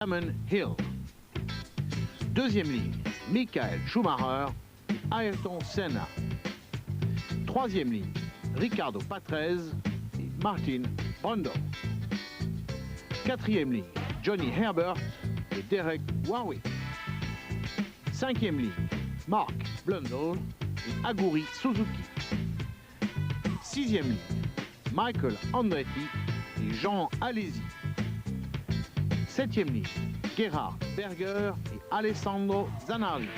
Damon Hill. Deuxième ligne, Michael Schumacher et Ayrton Senna. Troisième ligne, Ricardo Patrese et Martin Brundle. Quatrième ligne, Johnny Herbert et Derek Warwick. Cinquième ligne, Mark Blundell et Aguri Suzuki. Sixième ligne, Michael Andretti et Jean Alesi. Septième ligne, Gerhard Berger et Alessandro Zanardi.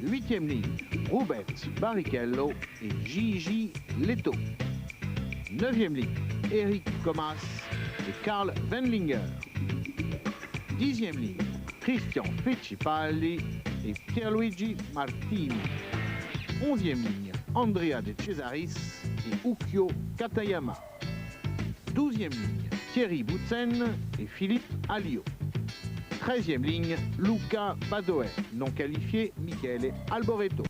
Huitième ligne, Rubens Barrichello et Gigi Leto. Neuvième ligne, Eric Comas et Karl Wendlinger. Dixième ligne, Christian Fittipaldi et Pierluigi Martini. Onzième ligne, Andrea De Cesaris et Ukyo Katayama. Douzième ligne, Thierry Boutsen et Philippe Alliot. 13e ligne, Luca Badoer, non qualifié, Michele Alboreto.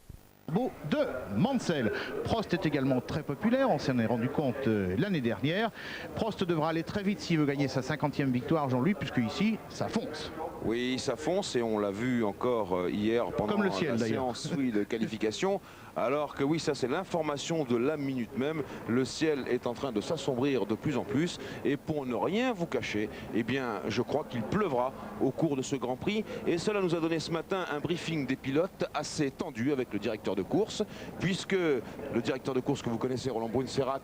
De Mansell. Prost est également très populaire, on s'en est rendu compte l'année dernière. Prost devra aller très vite s'il veut gagner sa 50e victoire, Jean-Louis, puisque ici, ça fonce. Oui, ça fonce et on l'a vu encore hier pendant la séance de qualification. Alors que oui, ça c'est l'information de la minute même. Le ciel est en train de s'assombrir de plus en plus. Et pour ne rien vous cacher, eh bien, je crois qu'il pleuvra au cours de ce Grand Prix. Et cela nous a donné ce matin un briefing des pilotes assez tendu avec le directeur de course. Puisque le directeur de course que vous connaissez, Roland Brunserat,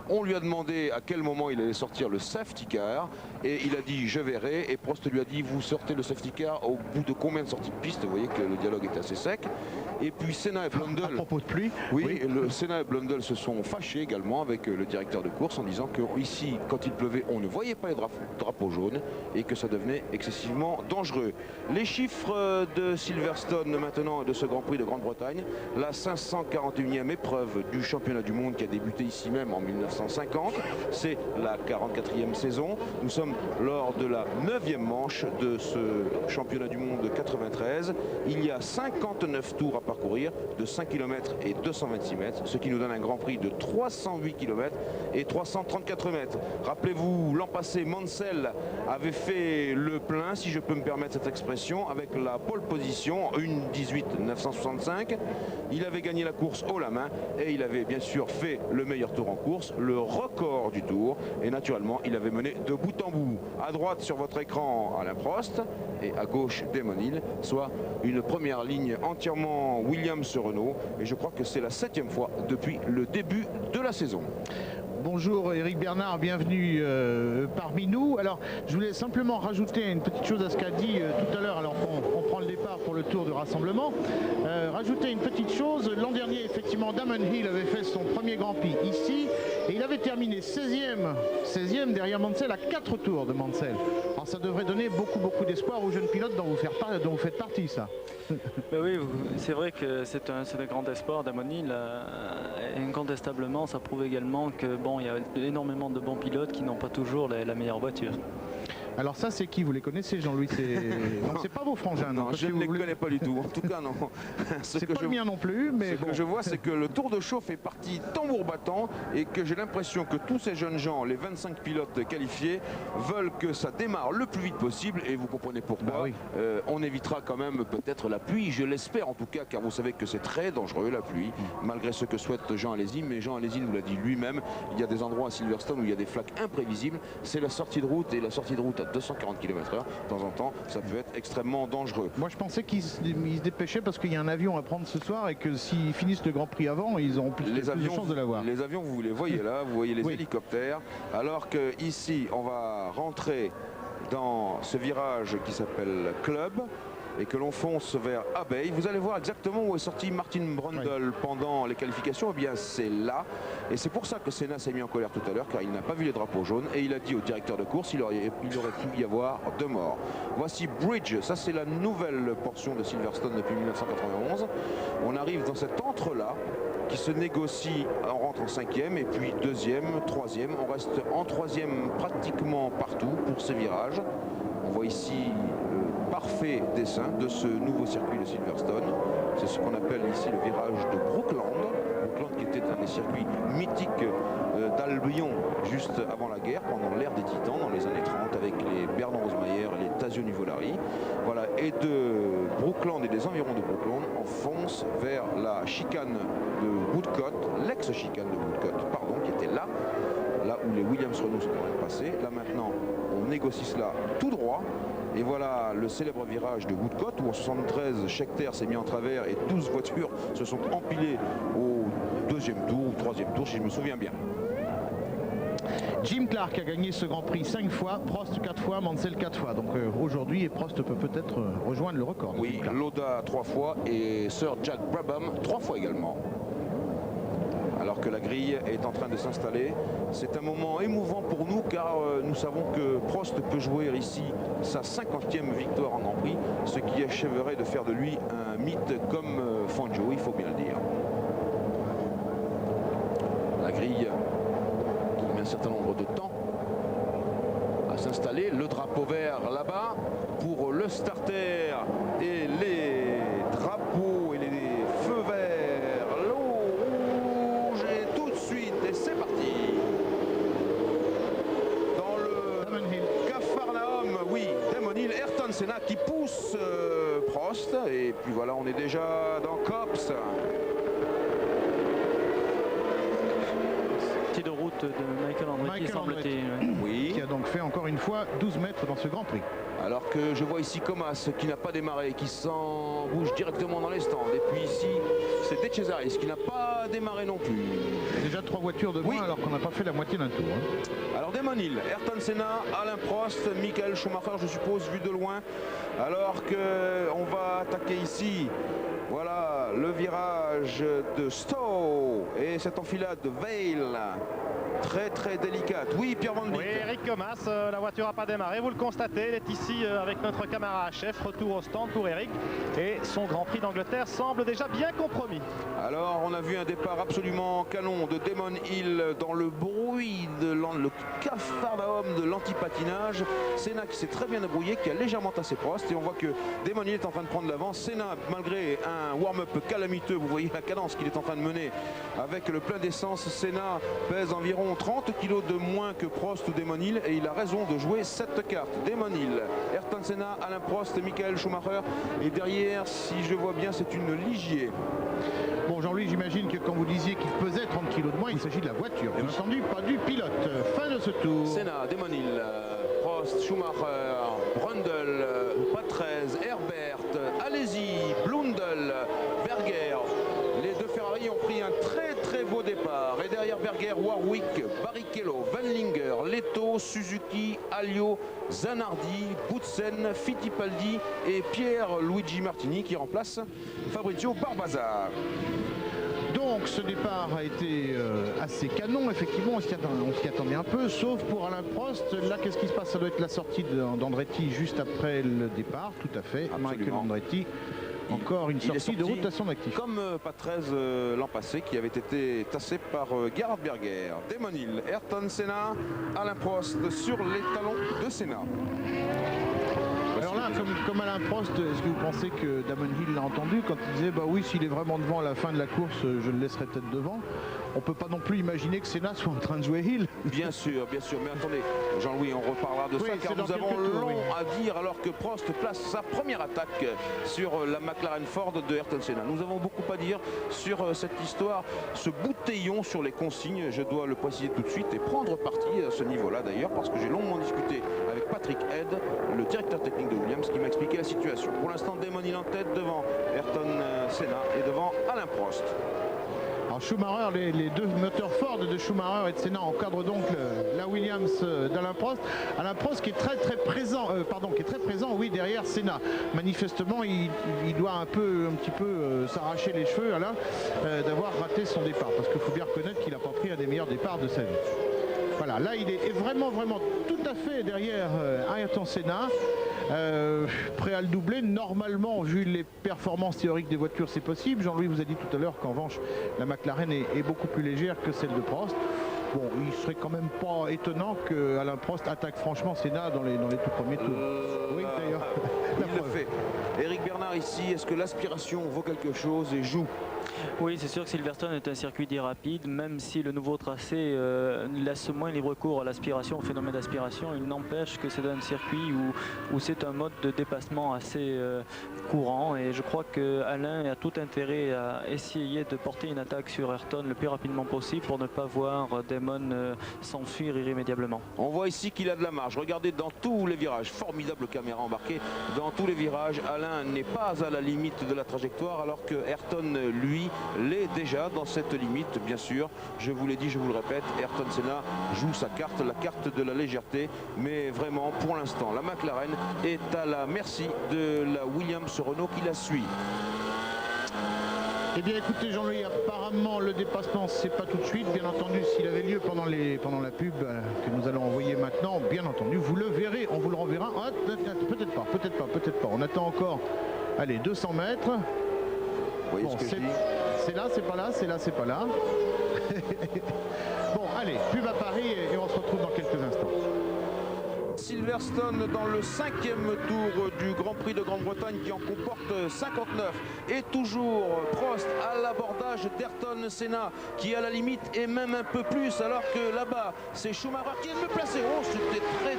on lui a demandé à quel moment il allait sortir le safety car. Et il a dit je verrai. Et Prost lui a dit vous sortez le safety car au bout de combien de sorties de piste? Vous voyez que le dialogue est assez sec. Et puis Senna et Blundell. À propos de pluie. Oui, Senna et Blundell se sont fâchés également avec le directeur de course en disant que ici, quand il pleuvait, on ne voyait pas les drapeaux jaunes et que ça devenait excessivement dangereux. Les chiffres de Silverstone maintenant de ce Grand Prix de Grande-Bretagne, la 541e épreuve du championnat du monde qui a débuté ici même en 1950. C'est la 44e saison. Nous sommes lors de la 9e manche de ce championnat du monde de 93. Il y a 59 tours à parcourir de 5 km et 226 mètres, ce qui nous donne un Grand Prix de 308 km et 334 mètres. Rappelez-vous, l'an passé, Mansell avait fait le plein, si je peux me permettre cette expression, avec la pole position, 1:18.965. Il avait gagné la course haut la main et il avait bien sûr fait le meilleur tour en course, le record du tour. Et naturellement, il avait mené de bout en bout. À droite sur votre écran, Alain Prost, et à gauche, Damon Hill, soit une première ligne entièrement Williams-Renault. Et je crois que c'est la 7e fois depuis le début de la saison. Bonjour Eric Bernard, bienvenue parmi nous. Alors je voulais simplement rajouter une petite chose à ce qu'a dit tout à l'heure, alors qu'on prend le départ pour le tour de rassemblement. Rajouter une petite chose, l'an dernier effectivement Damon Hill avait fait son premier Grand Prix ici et il avait terminé 16e derrière Mansell à 4 tours de Mansell. Alors ça devrait donner beaucoup d'espoir aux jeunes pilotes dont vous faites partie, ça. Ben oui, c'est vrai que c'est un grand espoir. Damon Hill, incontestablement, ça prouve également que bon, il y a énormément de bons pilotes qui n'ont pas toujours la meilleure voiture. Alors ça, c'est qui? Vous les connaissez, Jean-Louis? C'est pas vos frangins, non? Je ne les connais pas du tout. En tout cas, non. C'est pas le mien non plus, mais ce que je vois, c'est que le Tour de Chauffe est parti tambour battant et que j'ai l'impression que tous ces jeunes gens, les 25 pilotes qualifiés, veulent que ça démarre le plus vite possible. Et vous comprenez pourquoi. Bah oui. On évitera quand même peut-être la pluie, je l'espère en tout cas, car vous savez que c'est très dangereux la pluie, malgré ce que souhaite Jean Alesi. Mais Jean Alesi nous l'a dit lui-même, il y a des endroits à Silverstone où il y a des flaques imprévisibles. C'est la sortie de route et la sortie de route à 240 km/h, de temps en temps, ça peut être extrêmement dangereux. Moi je pensais qu'ils se dépêchaient parce qu'il y a un avion à prendre ce soir et que s'ils finissent le Grand Prix avant, ils auront plus de chances de l'avoir. Les avions, vous les voyez là, vous voyez les hélicoptères, alors que ici on va rentrer dans ce virage qui s'appelle Club et que l'on fonce vers Abbey. Vous allez voir exactement où est sorti Martin Brundle pendant les qualifications. Eh bien c'est là, et c'est pour ça que Senna s'est mis en colère tout à l'heure, car il n'a pas vu les drapeaux jaunes et il a dit au directeur de course il aurait pu y avoir 2 morts. Voici Bridge, ça c'est la nouvelle portion de Silverstone depuis 1991. On arrive dans cet entre-là qui se négocie, on rentre en 5e et puis 2e, 3e, on reste en 3e pratiquement partout pour ces virages. On voit ici parfait dessin de ce nouveau circuit de Silverstone. C'est ce qu'on appelle ici le virage de Brookland. Brookland, qui était un des circuits mythiques d'Albion juste avant la guerre, pendant l'ère des Titans, dans les années 30, avec les Bernard Rosemayer et les Tazio Nuvolari. Voilà, et de Brookland et des environs de Brookland, on fonce vers la chicane de Woodcote, l'ex-chicane de Woodcote, pardon, qui était là où les Williams-Renault sont quand même passés. Là maintenant, on négocie cela tout droit. Et voilà le célèbre virage de Woodcote où en 73, Scheckter s'est mis en travers et 12 voitures se sont empilées au deuxième tour ou troisième tour, si je me souviens bien. Jim Clark a gagné ce Grand Prix 5 fois, Prost 4 fois, Mansell 4 fois. Donc aujourd'hui, Prost peut peut-être rejoindre le record. Oui, Lauda 3 fois et Sir Jack Brabham 3 fois également. Alors que la grille est en train de s'installer. C'est un moment émouvant pour nous car nous savons que Prost peut jouer ici sa 50e victoire en Grand Prix, ce qui achèverait de faire de lui un mythe comme Fangio, il faut bien le dire. La grille qui met un certain nombre de temps à s'installer. Le drapeau vert là-bas pour le starter et les drapeaux et les feux verts. L'eau rouge et tout de suite et c'est parti. Dans le Capharnaüm, oui, Damon Hill, Ayrton Senna qui pousse Prost et puis voilà, on est déjà dans Copse. De route de Michael Andretti, semble-t-il. Oui. Qui a donc fait encore une fois 12 mètres dans ce Grand Prix. Alors que je vois ici Comas qui n'a pas démarré, qui s'en bouge directement dans les stands. Et puis ici, c'est De Cesaris qui n'a pas démarré non plus. Déjà 3 voitures de moins alors qu'on n'a pas fait la moitié d'un tour. Alors Damon Hill, Ayrton Senna, Alain Prost, Michael Schumacher, je suppose, vu de loin. Alors qu'on va attaquer ici. Voilà le virage de Stowe et cette enfilade de Vale, très délicate. Oui, Pierre Van Dijk. Oui, Eric Comas, la voiture n'a pas démarré, vous le constatez, il est ici avec notre caméra chef, retour au stand pour Eric et son Grand Prix d'Angleterre semble déjà bien compromis. Alors on a vu un départ absolument canon de Damon Hill dans le bruit de le Capharnaüm de l'antipatinage. Senna qui s'est très bien débrouillé, qui a légèrement tassé Prost et on voit que Damon Hill est en train de prendre l'avance. Senna, malgré un warm-up calamiteux, vous voyez la cadence qu'il est en train de mener avec le plein d'essence. Senna pèse environ 30 kg de moins que Prost ou Damon Hill et il a raison de jouer cette carte. Damon Hill, Ayrton Senna, Alain Prost, Michael Schumacher et derrière, si je vois bien, c'est une Ligier. Bon, Jean-Louis, j'imagine que quand vous disiez qu'il pesait 30 kg de moins, il s'agit de la voiture, bien entendu, pas du pilote. Fin de ce tour. Senna, Damon Hill, Prost, Schumacher, Brundle, Patrese, Herbert, Alesi, Blundell, Berger. Les deux Ferrari ont pris un très beau départ. Et derrière Berger, Warwick, Barrichello, Vanlinger, Leto, Suzuki, Alio, Zanardi, Boutsen, Fittipaldi et Pierre-Luigi Martini qui remplace Fabrizio Barbazza. Donc ce départ a été assez canon, effectivement, on s'y attendait un peu, sauf pour Alain Prost. Là, qu'est-ce qui se passe? Ça doit être la sortie d'Andretti juste après le départ, tout à fait. Absolument. Michael Andretti, encore une sortie de route à son actif. Comme Patrese l'an passé, qui avait été tassé par Gerhard Berger. Damon Hill, Ayrton Senna, Alain Prost sur les talons de Senna. Alors là, comme Alain Prost, est-ce que vous pensez que Damon Hill l'a entendu quand il disait bah oui, s'il est vraiment devant à la fin de la course, je le laisserai peut-être devant? On peut pas non plus imaginer que Senna soit en train de jouer Hill. Bien sûr, mais attendez, Jean-Louis, on reparlera de ça car nous avons long à dire alors que Prost place sa première attaque sur la McLaren Ford de Ayrton Senna. Nous avons beaucoup à dire sur cette histoire, ce bouteillon sur les consignes, je dois le préciser tout de suite et prendre parti à ce niveau-là d'ailleurs parce que j'ai longuement discuté avec Patrick Head, le directeur technique de Williams, qui m'a expliqué la situation. Pour l'instant, Damon Hill en tête devant Ayrton Senna et devant Alain Prost. Alors Schumacher, les deux moteurs Ford de Schumacher et de Senna encadrent donc la Williams d'Alain Prost. Alain Prost qui est très présent, oui, derrière Senna. Manifestement, il doit un petit peu s'arracher les cheveux Alain d'avoir raté son départ, parce qu'il faut bien reconnaître qu'il n'a pas pris un des meilleurs départs de sa vie. Voilà, là il est vraiment tout à fait derrière Ayrton Senna. Prêt à le doubler, normalement vu les performances théoriques des voitures c'est possible. Jean-Louis vous a dit tout à l'heure qu'en revanche la McLaren est beaucoup plus légère que celle de Prost. Bon, il serait quand même pas étonnant que Alain Prost attaque franchement Senna dans les tout premiers tours. Oui d'ailleurs. Il le fait. Éric Bernard ici, est-ce que l'aspiration vaut quelque chose et joue? Oui, c'est sûr que Silverstone est un circuit dit rapide, même si le nouveau tracé laisse moins libre cours à l'aspiration, au phénomène d'aspiration. Il n'empêche que c'est un circuit où c'est un mode de dépassement assez courant, et je crois que Alain a tout intérêt à essayer de porter une attaque sur Ayrton le plus rapidement possible pour ne pas voir Damon s'enfuir irrémédiablement. On voit ici qu'il a de la marge. Regardez dans tous les virages, formidable caméra embarquée. Dans tous les virages, Alain n'est pas à la limite de la trajectoire, alors que Ayrton, lui, l'est déjà dans cette limite, bien sûr. Je vous l'ai dit, je vous le répète, Ayrton Senna joue sa carte, la carte de la légèreté. Mais vraiment, pour l'instant, la McLaren est à la merci de la Williams-Renault qui la suit. Eh bien écoutez Jean-Louis, apparemment le dépassement c'est pas tout de suite, bien entendu s'il avait lieu pendant la pub que nous allons envoyer maintenant, bien entendu vous le verrez, on vous le renverra. Ah, peut-être pas, on attend encore, allez 200 mètres. Vous voyez bon, ce que je dis ? c'est là, c'est pas là, c'est là, c'est pas là. Bon allez, pub à Paris et on se retrouve dans quelques instants. Silverstone dans le 5e tour du Grand Prix de Grande-Bretagne qui en comporte 59. Et toujours Prost à l'abordage d'Ayrton Senna qui est à la limite et même un peu plus, alors que là-bas c'est Schumacher qui est mieux placé. Oh, c'était très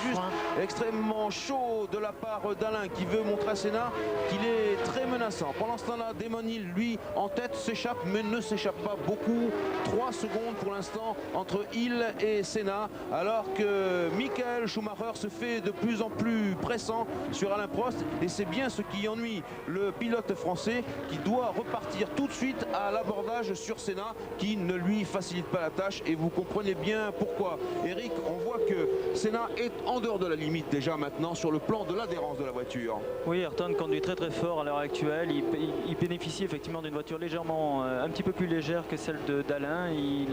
juste, extrêmement chaud de la part d'Alain qui veut montrer à Senna qu'il est très menaçant. Pendant ce temps-là, Damon Hill, lui, en tête, s'échappe mais ne s'échappe pas beaucoup. 3 secondes pour l'instant entre Hill et Senna, alors que Michael Schumacher se fait de plus en plus pressant sur Alain Prost, et c'est bien ce qui ennuie le pilote français qui doit repartir tout de suite à l'abordage sur Senna qui ne lui facilite pas la tâche, et vous comprenez bien pourquoi. Eric, on voit que Senna est en dehors de la limite déjà maintenant sur le plan de l'adhérence de la voiture. Oui, Ayrton conduit très fort à l'heure actuelle. Il bénéficie effectivement d'une voiture légèrement un petit peu plus légère que celle d'Alain. Il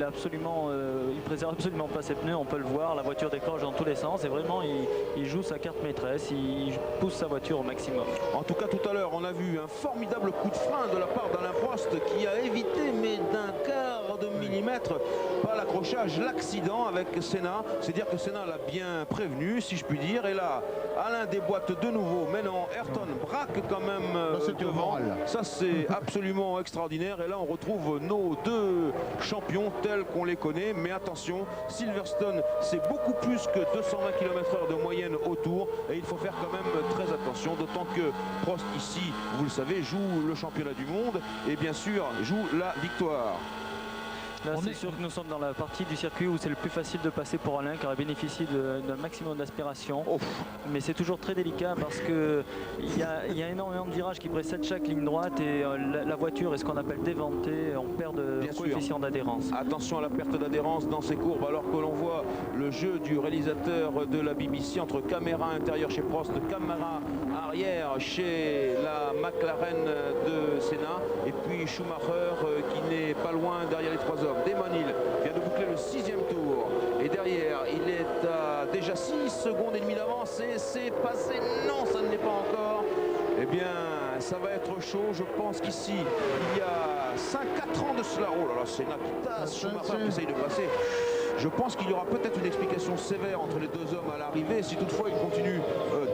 préserve absolument pas ses pneus, on peut le voir, la voiture décroche dans tous les sens et vraiment il joue sa carte maîtresse, il pousse sa voiture au maximum. En tout cas, tout à l'heure, on a vu un formidable coup de frein de la part d'Alain Prost qui a évité, mais d'un quart de millimètre, pas l'accrochage, l'accident avec Senna. C'est dire que Senna l'a bien prévenu, si je puis dire. Et là, Alain déboîte de nouveau. Mais non, Ayrton braque quand même devant. Ça, c'est absolument extraordinaire. Et là, on retrouve nos deux champions tels qu'on les connaît. Mais attention, Silverstone, c'est beaucoup plus que 220 km/h de moyenne autour. Et il faut faire quand même très attention. D'autant que Prost, ici, vous le savez, joue le championnat du monde. Et bien sûr, joue la victoire. Là, c'est sûr que nous sommes dans la partie du circuit où c'est le plus facile de passer pour Alain, car il bénéficie d'un maximum d'aspiration. Mais c'est toujours très délicat parce qu'il y a énormément de virages qui précèdent chaque ligne droite et la voiture est ce qu'on appelle déventée, on perd de coefficient d'adhérence. Attention à la perte d'adhérence dans ces courbes, alors que l'on voit le jeu du réalisateur de la BBC entre caméra intérieure chez Prost, caméra arrière chez la McLaren de Senna, et puis Schumacher qui n'est pas loin derrière les trois hommes. Damon Hill vient de boucler le 6e tour et derrière il est à déjà 6 secondes et demie d'avance et c'est passé. Non, ça ne l'est pas encore. Eh bien, ça va être chaud. Je pense qu'ici, il y a 4 ans de cela. Oh là là, Senna qui tasse, Schumacher qui essaye de passer. Je pense qu'il y aura peut-être une explication sévère entre les deux hommes à l'arrivée, si toutefois ils continuent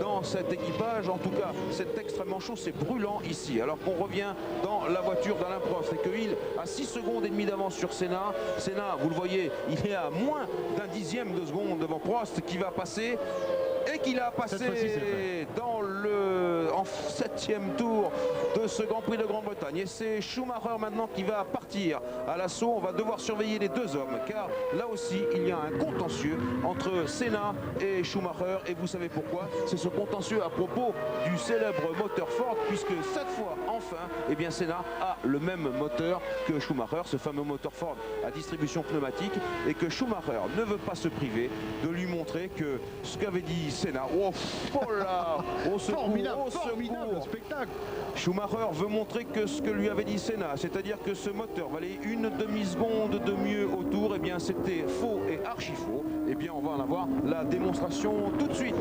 dans cet équipage. En tout cas, c'est extrêmement chaud, c'est brûlant ici. Alors qu'on revient dans la voiture d'Alain Prost et que Hill a 6 secondes et demie d'avance sur Senna. Senna, vous le voyez, il est à moins d'un dixième de seconde devant Prost qui va passer. Et qu'il a passé en 7e tour de ce Grand Prix de Grande-Bretagne. Et c'est Schumacher maintenant qui va partir à l'assaut. On va devoir surveiller les deux hommes, car là aussi il y a un contentieux entre Senna et Schumacher. Et vous savez pourquoi? C'est ce contentieux à propos du célèbre moteur Ford, puisque cette fois, enfin, eh bien Senna a le même moteur que Schumacher, ce fameux moteur Ford à distribution pneumatique, et que Schumacher ne veut pas se priver de lui montrer que ce qu'avait dit Senna, oh là, au secours, formidable spectacle. Schumacher veut montrer que ce que lui avait dit Senna, c'est-à-dire que ce moteur valait une demi-seconde de mieux autour, et bien c'était faux et archi faux. Et bien on va en avoir la démonstration tout de suite.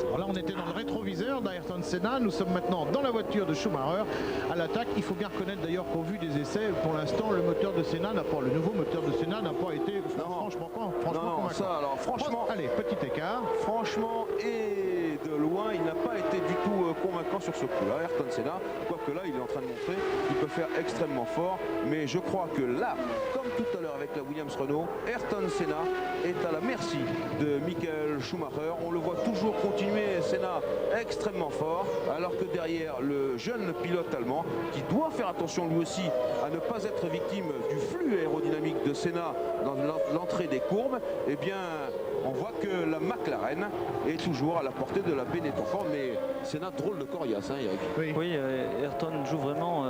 Alors là on était dans le rétroviseur d'Ayrton Senna, nous sommes maintenant dans la voiture de Schumacher à l'attaque. Il faut bien reconnaître d'ailleurs qu'au vu des essais, pour l'instant le moteur de Senna n'a pas, le nouveau moteur de Senna n'a pas été franchement convaincant. Ça, alors franchement, allez, petit écart. Franchement, et de loin, il n'a pas été du tout convaincant. convaincant sur ce coup-là, Ayrton Senna, quoique là il est en train de montrer qu'il peut faire extrêmement fort, mais je crois que là, comme tout à l'heure avec la Williams Renault, Ayrton Senna est à la merci de Michael Schumacher. On le voit toujours continuer, Senna extrêmement fort, alors que derrière le jeune pilote allemand, qui doit faire attention lui aussi à ne pas être victime du flux aérodynamique de Senna dans l'entrée des courbes, eh bien on voit que la McLaren est toujours à la portée de la Benetton. Mais Senna, drôle de coriace, hein, Eric. Oui, Ayrton joue vraiment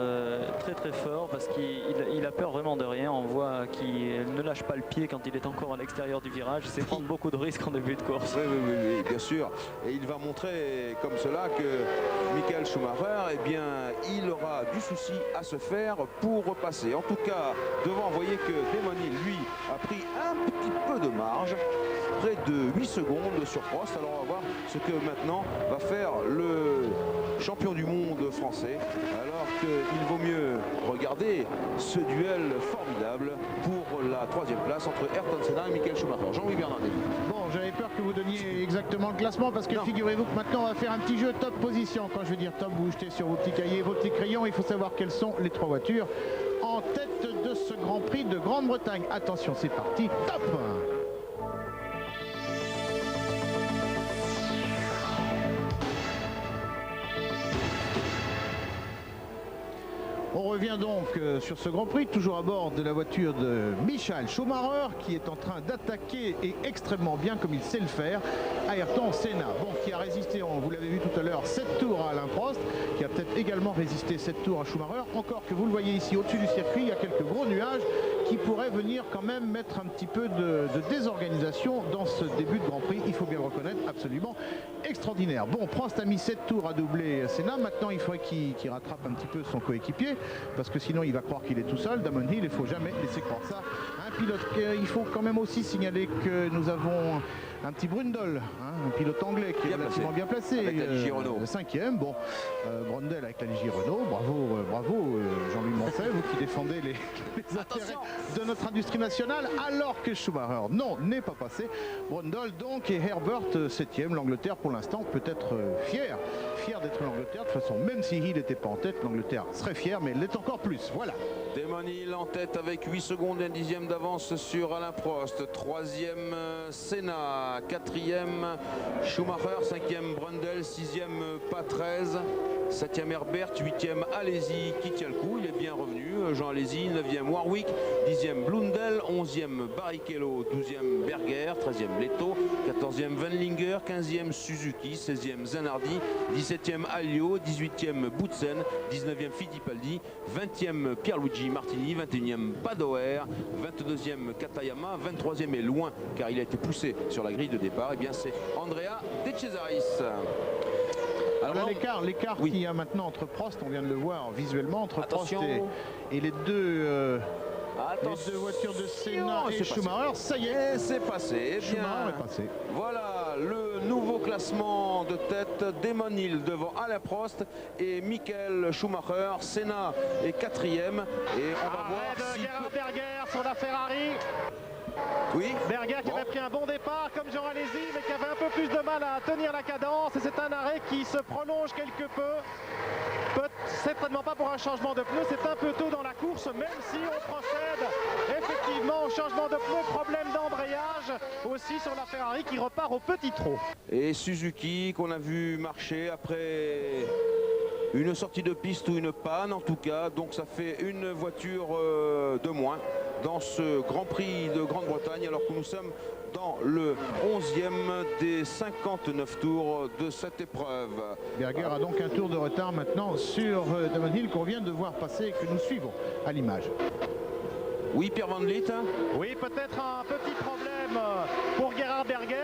très très fort parce qu'il a peur vraiment de rien. On voit qu'il ne lâche pas le pied quand il est encore à l'extérieur du virage. C'est prendre beaucoup de risques en début de course. Oui, bien sûr. Et il va montrer comme cela que Michael Schumacher, eh bien, il aura du souci à se faire pour repasser. En tout cas, devant, vous voyez que Damon Hill, lui, a pris un petit peu de marge, près de 8 secondes sur Prost. Alors on va voir ce que maintenant va faire le champion du monde français, alors qu'il vaut mieux regarder ce duel formidable pour la 3e place entre Ayrton Senna et Michael Schumacher. Jean-Louis Bernardet. Bon, j'avais peur que vous donniez exactement le classement, parce que figurez-vous que maintenant on va faire un petit jeu top position. Quand je veux dire top, vous jetez sur vos petits cahiers, vos petits crayons, il faut savoir quelles sont les 3 voitures en tête de ce Grand Prix de Grande-Bretagne. Attention, c'est parti, top! On revient donc sur ce Grand Prix, toujours à bord de la voiture de Michael Schumacher, qui est en train d'attaquer, et extrêmement bien comme il sait le faire, Ayrton Senna. Bon, qui a résisté, vous l'avez vu tout à l'heure, 7 tours à Alain Prost, qui a peut-être également résisté 7 tours à Schumacher. Encore que vous le voyez ici au-dessus du circuit, il y a quelques gros nuages qui pourraient venir quand même mettre un petit peu de désorganisation dans ce début de Grand Prix. Il faut bien le reconnaître, absolument extraordinaire. Bon, Prost a mis 7 tours à doubler Senna. Maintenant, il faudrait qu'il rattrape un petit peu son coéquipier, parce que sinon il va croire qu'il est tout seul. Damon Hill, il ne faut jamais laisser croire ça. Un pilote, il faut quand même aussi signaler que nous avons un petit Brundle, un pilote anglais qui est relativement bien placé. Avec la Ligier Renault. 5e, bon, Brundle avec la Ligier Renault, bravo Jean-Louis Moncet, vous qui défendez les intérêts de notre industrie nationale, alors que Schumacher, non, n'est pas passé. Brundle donc, et Herbert 7e, l'Angleterre pour l'instant peut être fier d'être l'Angleterre. De toute façon, même si Hill n'était pas en tête, l'Angleterre serait fière, mais elle l'est encore plus. Voilà. Damon Hill en tête avec 8 secondes et 1/10 d'avance sur Alain Prost. 3e Senna, 4e Schumacher, 5e Brundle, 6e Patrese, 7e Herbert, 8e Alesi qui tient le coup, il est bien revenu. Jean Alesi, 9e Warwick, 10e Blundell, 11e Barrichello, 12e Berger, 13e Leto, 14e Wendlinger, 15e Suzuki, 16e Zanardi, 17e Alliot, 18e Boutsen, 19e Fittipaldi, 20e Pierluigi Martini, 21e Badoer, 22e Katayama, 23e est loin car il a été poussé sur la grille de départ. Et bien c'est Andrea De Cesaris. Alors l'écart qu'il y a maintenant entre Prost, on vient de le voir visuellement, entre Prost et les deux voitures de Senna et Schumacher, ça y est, c'est passé. Schumacher est passé. Voilà le nouveau classement de tête. Damon Hill devant Alain Prost et Michael Schumacher. Senna est 4e et on va voir si Berger sur la Ferrari. Oui. Berger qui avait pris un bon départ comme Jean Alesi, mais qui avait un peu plus de mal à tenir la cadence, et c'est un arrêt qui se prolonge quelque peu. Certainement pas pour un changement de pneu, c'est un peu tôt dans la course, même si on procède effectivement au changement de pneu. Problème d'embrayage aussi sur la Ferrari qui repart au petit trot. Et Suzuki qu'on a vu marcher après une sortie de piste ou une panne en tout cas, donc ça fait une voiture de moins dans ce Grand Prix de Grande-Bretagne, alors que nous sommes dans le 11e des 59 tours de cette épreuve. Berger a donc un tour de retard maintenant sur Damon Hill qu'on vient de voir passer et que nous suivons à l'image. Oui, Pierre Van Vliet. Oui, peut-être un petit problème pour Gerhard Berger.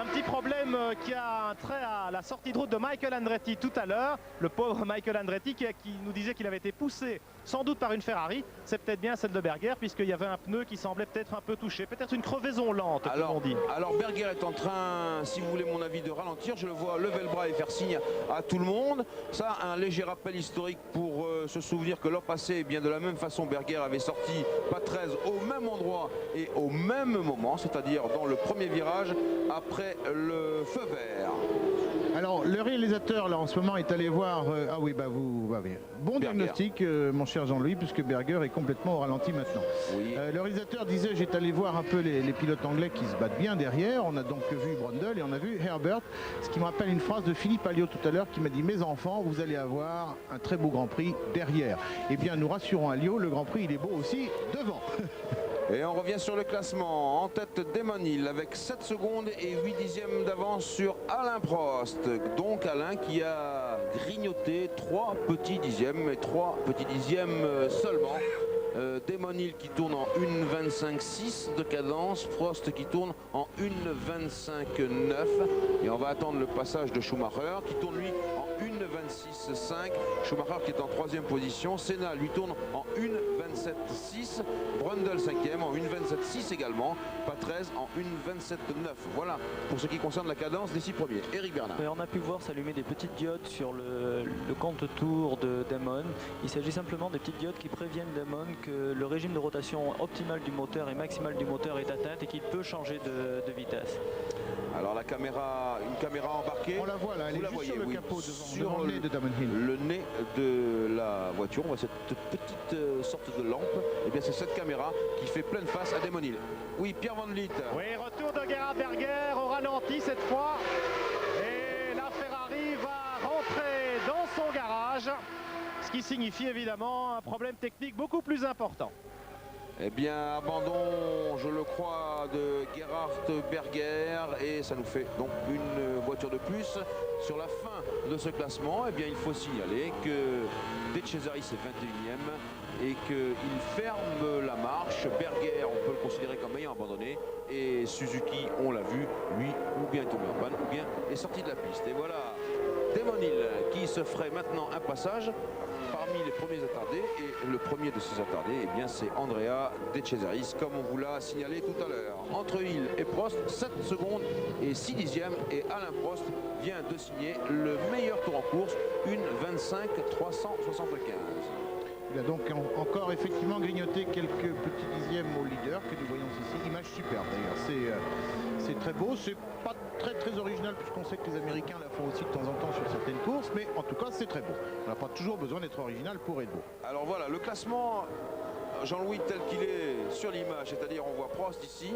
Un petit problème qui a un trait à la sortie de route de Michael Andretti tout à l'heure. Le pauvre Michael Andretti qui nous disait qu'il avait été poussé sans doute par une Ferrari. C'est peut-être bien celle de Berger, puisqu'il y avait un pneu qui semblait peut-être un peu touché. Peut-être une crevaison lente, comme on dit. Alors Berger est en train, si vous voulez mon avis, de ralentir. Je le vois lever le bras et faire signe à tout le monde. Ça, un léger rappel historique pour se souvenir que l'an passé, eh bien, de la même façon, Berger avait sorti Patrese au même endroit et au même moment, c'est-à-dire dans le premier virage après le feu vert. Alors, le réalisateur, là, en ce moment, est allé voir... ah oui, bah vous... bon Berger. diagnostic, mon cher Jean-Louis, puisque Berger est complètement au ralenti maintenant. Oui. Le réalisateur disait, j'étais allé voir un peu les pilotes anglais qui se battent bien derrière. On a donc vu Brundle et on a vu Herbert. Ce qui me rappelle une phrase de Philippe Alliot tout à l'heure qui m'a dit, mes enfants, vous allez avoir un très beau Grand Prix derrière. Eh bien, nous rassurons Alliot, le Grand Prix, il est beau aussi devant. Et on revient sur le classement. En tête, Damon Hill avec 7 secondes et 8 dixièmes d'avance sur Alain Prost. Donc Alain qui a grignoté 3 petits dixièmes et 3 petits dixièmes seulement. Damon Hill qui tourne en 1,25,6 de cadence, Prost qui tourne en 1,25,9 et on va attendre le passage de Schumacher qui tourne lui en 1,26,5. Schumacher qui est en 3e position, Senna lui tourne en 1,27,6, Brundle 5e en 1,27,6 également, Patrese en 1,27,9. Voilà pour ce qui concerne la cadence des 6 premiers. Eric Bernard. On a pu voir s'allumer des petites diodes sur le compte-tour de Damon. Il s'agit simplement des petites diodes qui préviennent Damon que le régime de rotation optimal du moteur et maximal du moteur est atteint et qu'il peut changer de vitesse. Alors la caméra, une caméra embarquée. On la voit là, elle Vous est la juste voyez, sur le oui, capot sur devant le nez de Damon Hill. le nez de la voiture. On voit cette petite sorte de lampe. Et bien c'est cette caméra qui fait pleine face à Damon Hill. Oui, Pierre Van Vliet. Oui, retour de Gerhard Berger au ralenti cette fois. Et la Ferrari va rentrer dans son garage. Ce qui signifie évidemment un problème technique beaucoup plus important. Eh bien, abandon, je le crois, de Gerhard Berger. Et ça nous fait donc une voiture de plus. Sur la fin de ce classement, eh bien, il faut signaler que De Cesaris est 21e et qu'il ferme la marche. Berger, on peut le considérer comme ayant abandonné. Et Suzuki, on l'a vu, lui, ou bien est tombé en panne, ou bien est sorti de la piste. Et voilà Damon Hill qui se ferait maintenant un passage parmi les premiers attardés. Et le premier de ces attardés, eh bien, c'est Andrea De Cesaris, comme on vous l'a signalé tout à l'heure. Entre Hill et Prost, 7 secondes et 6 dixièmes. Et Alain Prost vient de signer le meilleur tour en course, une 25,375. Il a donc encore effectivement grignoté quelques petits dixièmes au leader que nous voyons ici. Image superbe d'ailleurs. C'est très beau. C'est pas très original puisqu'on sait que les Américains la font aussi de temps en temps sur certaines courses. Mais en tout cas, c'est très beau. On n'a pas toujours besoin d'être original pour être beau. Alors voilà, le classement, Jean-Louis, tel qu'il est sur l'image, c'est-à-dire on voit Prost ici.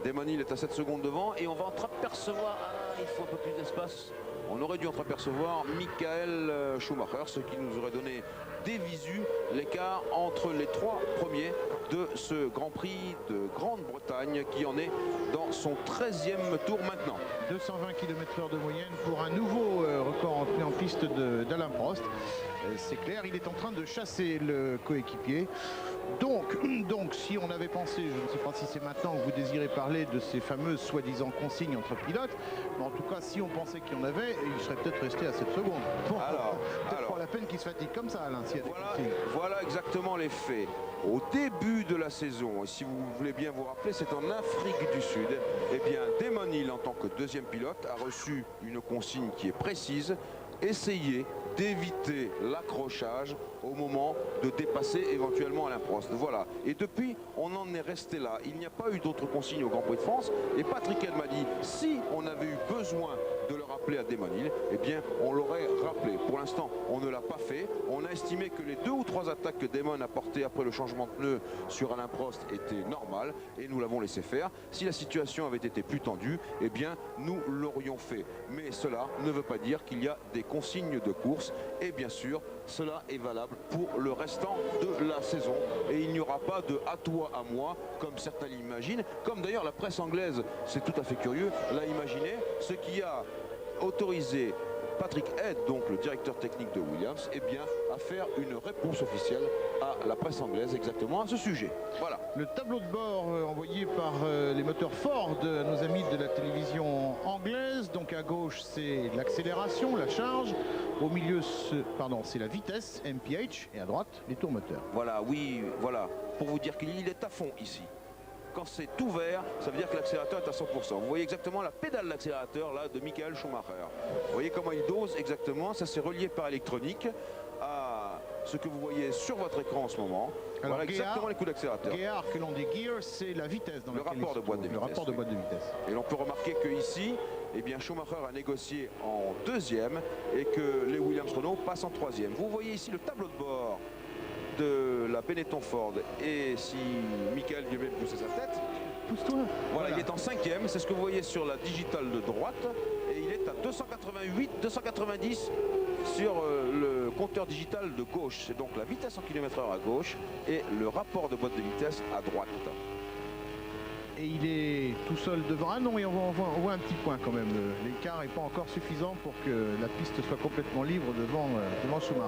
Damon Hill est à 7 secondes devant et on va entreapercevoir, il faut un peu plus d'espace. On aurait dû entreapercevoir Michael Schumacher, ce qui nous aurait donné des visus l'écart entre les 3 premiers de ce Grand Prix de Grande-Bretagne qui en est dans son 13e tour maintenant. 220 km/h de moyenne pour un nouveau record entré en piste d'Alain Prost. C'est clair, il est en train de chasser le coéquipier. Donc, si on avait pensé, je ne sais pas si c'est maintenant que vous désirez parler de ces fameuses soi-disant consignes entre pilotes, mais en tout cas, si on pensait qu'il y en avait, il serait peut-être resté à 7 secondes. Bon, Alors, pas la peine qu'il se fatigue comme ça, Alain, s'il y a des consignes. Voilà exactement les faits. Au début de la saison, et si vous voulez bien vous rappeler, c'est en Afrique du Sud, eh bien, Damon Hill, en tant que deuxième pilote, a reçu une consigne qui est précise: essayer d'éviter l'accrochage au moment de dépasser éventuellement Alain Prost. Voilà. Et depuis, on en est resté là. Il n'y a pas eu d'autres consignes au Grand Prix de France. Et Patrick Head m'a dit, si on avait eu besoin de le rappeler à Damon Hill, eh bien, on l'aurait rappelé. Pour l'instant, on ne l'a pas fait. On a estimé que les 2 ou 3 attaques que Damon a portées après le changement de pneu sur Alain Prost étaient normales et nous l'avons laissé faire. Si la situation avait été plus tendue, eh bien, nous l'aurions fait. Mais cela ne veut pas dire qu'il y a des consignes de course. Et bien sûr, cela est valable pour le restant de la saison. Et il n'y aura pas de à toi, à moi, comme certains l'imaginent. Comme d'ailleurs la presse anglaise, c'est tout à fait curieux, l'a imaginé. Ce qui a autorisé Patrick Head, donc le directeur technique de Williams, eh bien, à faire une réponse officielle à la presse anglaise exactement à ce sujet. Voilà. Le tableau de bord envoyé par les moteurs Ford, nos amis de la télévision anglaise. Donc à gauche, c'est l'accélération, la charge. Au milieu, c'est la vitesse, MPH. Et à droite, les tours moteurs. Voilà, oui, voilà. Pour vous dire qu'il est à fond ici. Quand c'est ouvert, ça veut dire que l'accélérateur est à 100%. Vous voyez exactement la pédale d'accélérateur là de Michael Schumacher. Vous voyez comment il dose exactement. Ça c'est relié par électronique à ce que vous voyez sur votre écran en ce moment. Alors, voilà exactement les coups d'accélérateur. Gear, que l'on dit gear, c'est la vitesse dans le rapport de boîte de vitesse. Le rapport de boîte de vitesse. Et l'on peut remarquer que ici, eh bien Schumacher a négocié en deuxième et que les Williams-Renault passent en troisième. Vous voyez ici le tableau de bord de la Benetton Ford, et si Michael vient même pousser sa tête, pousse-toi. voilà, il est en cinquième, c'est ce que vous voyez sur la digitale de droite, et il est à 288, 290 sur le compteur digital de gauche. C'est donc la vitesse en km/h à gauche et le rapport de boîte de vitesse à droite. Et il est tout seul devant. Ah non, et on voit un petit point quand même. L'écart n'est pas encore suffisant pour que la piste soit complètement libre devant Schumacher.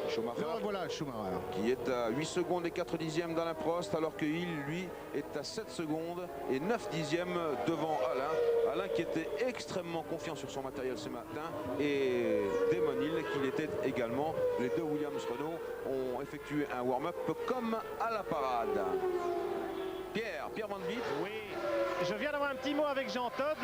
Schumacher, voilà Schumacher, qui est à 8 secondes et 4 dixièmes d'Alain Prost, alors que Hill, lui, est à 7 secondes et 9 dixièmes devant Alain. Alain qui était extrêmement confiant sur son matériel ce matin, et Damon Hill qui l'était également. Les deux Williams-Renault ont effectué un warm-up comme à la parade. Pierre Van Vliet. Oui, je viens d'avoir un petit mot avec Jean-Todt,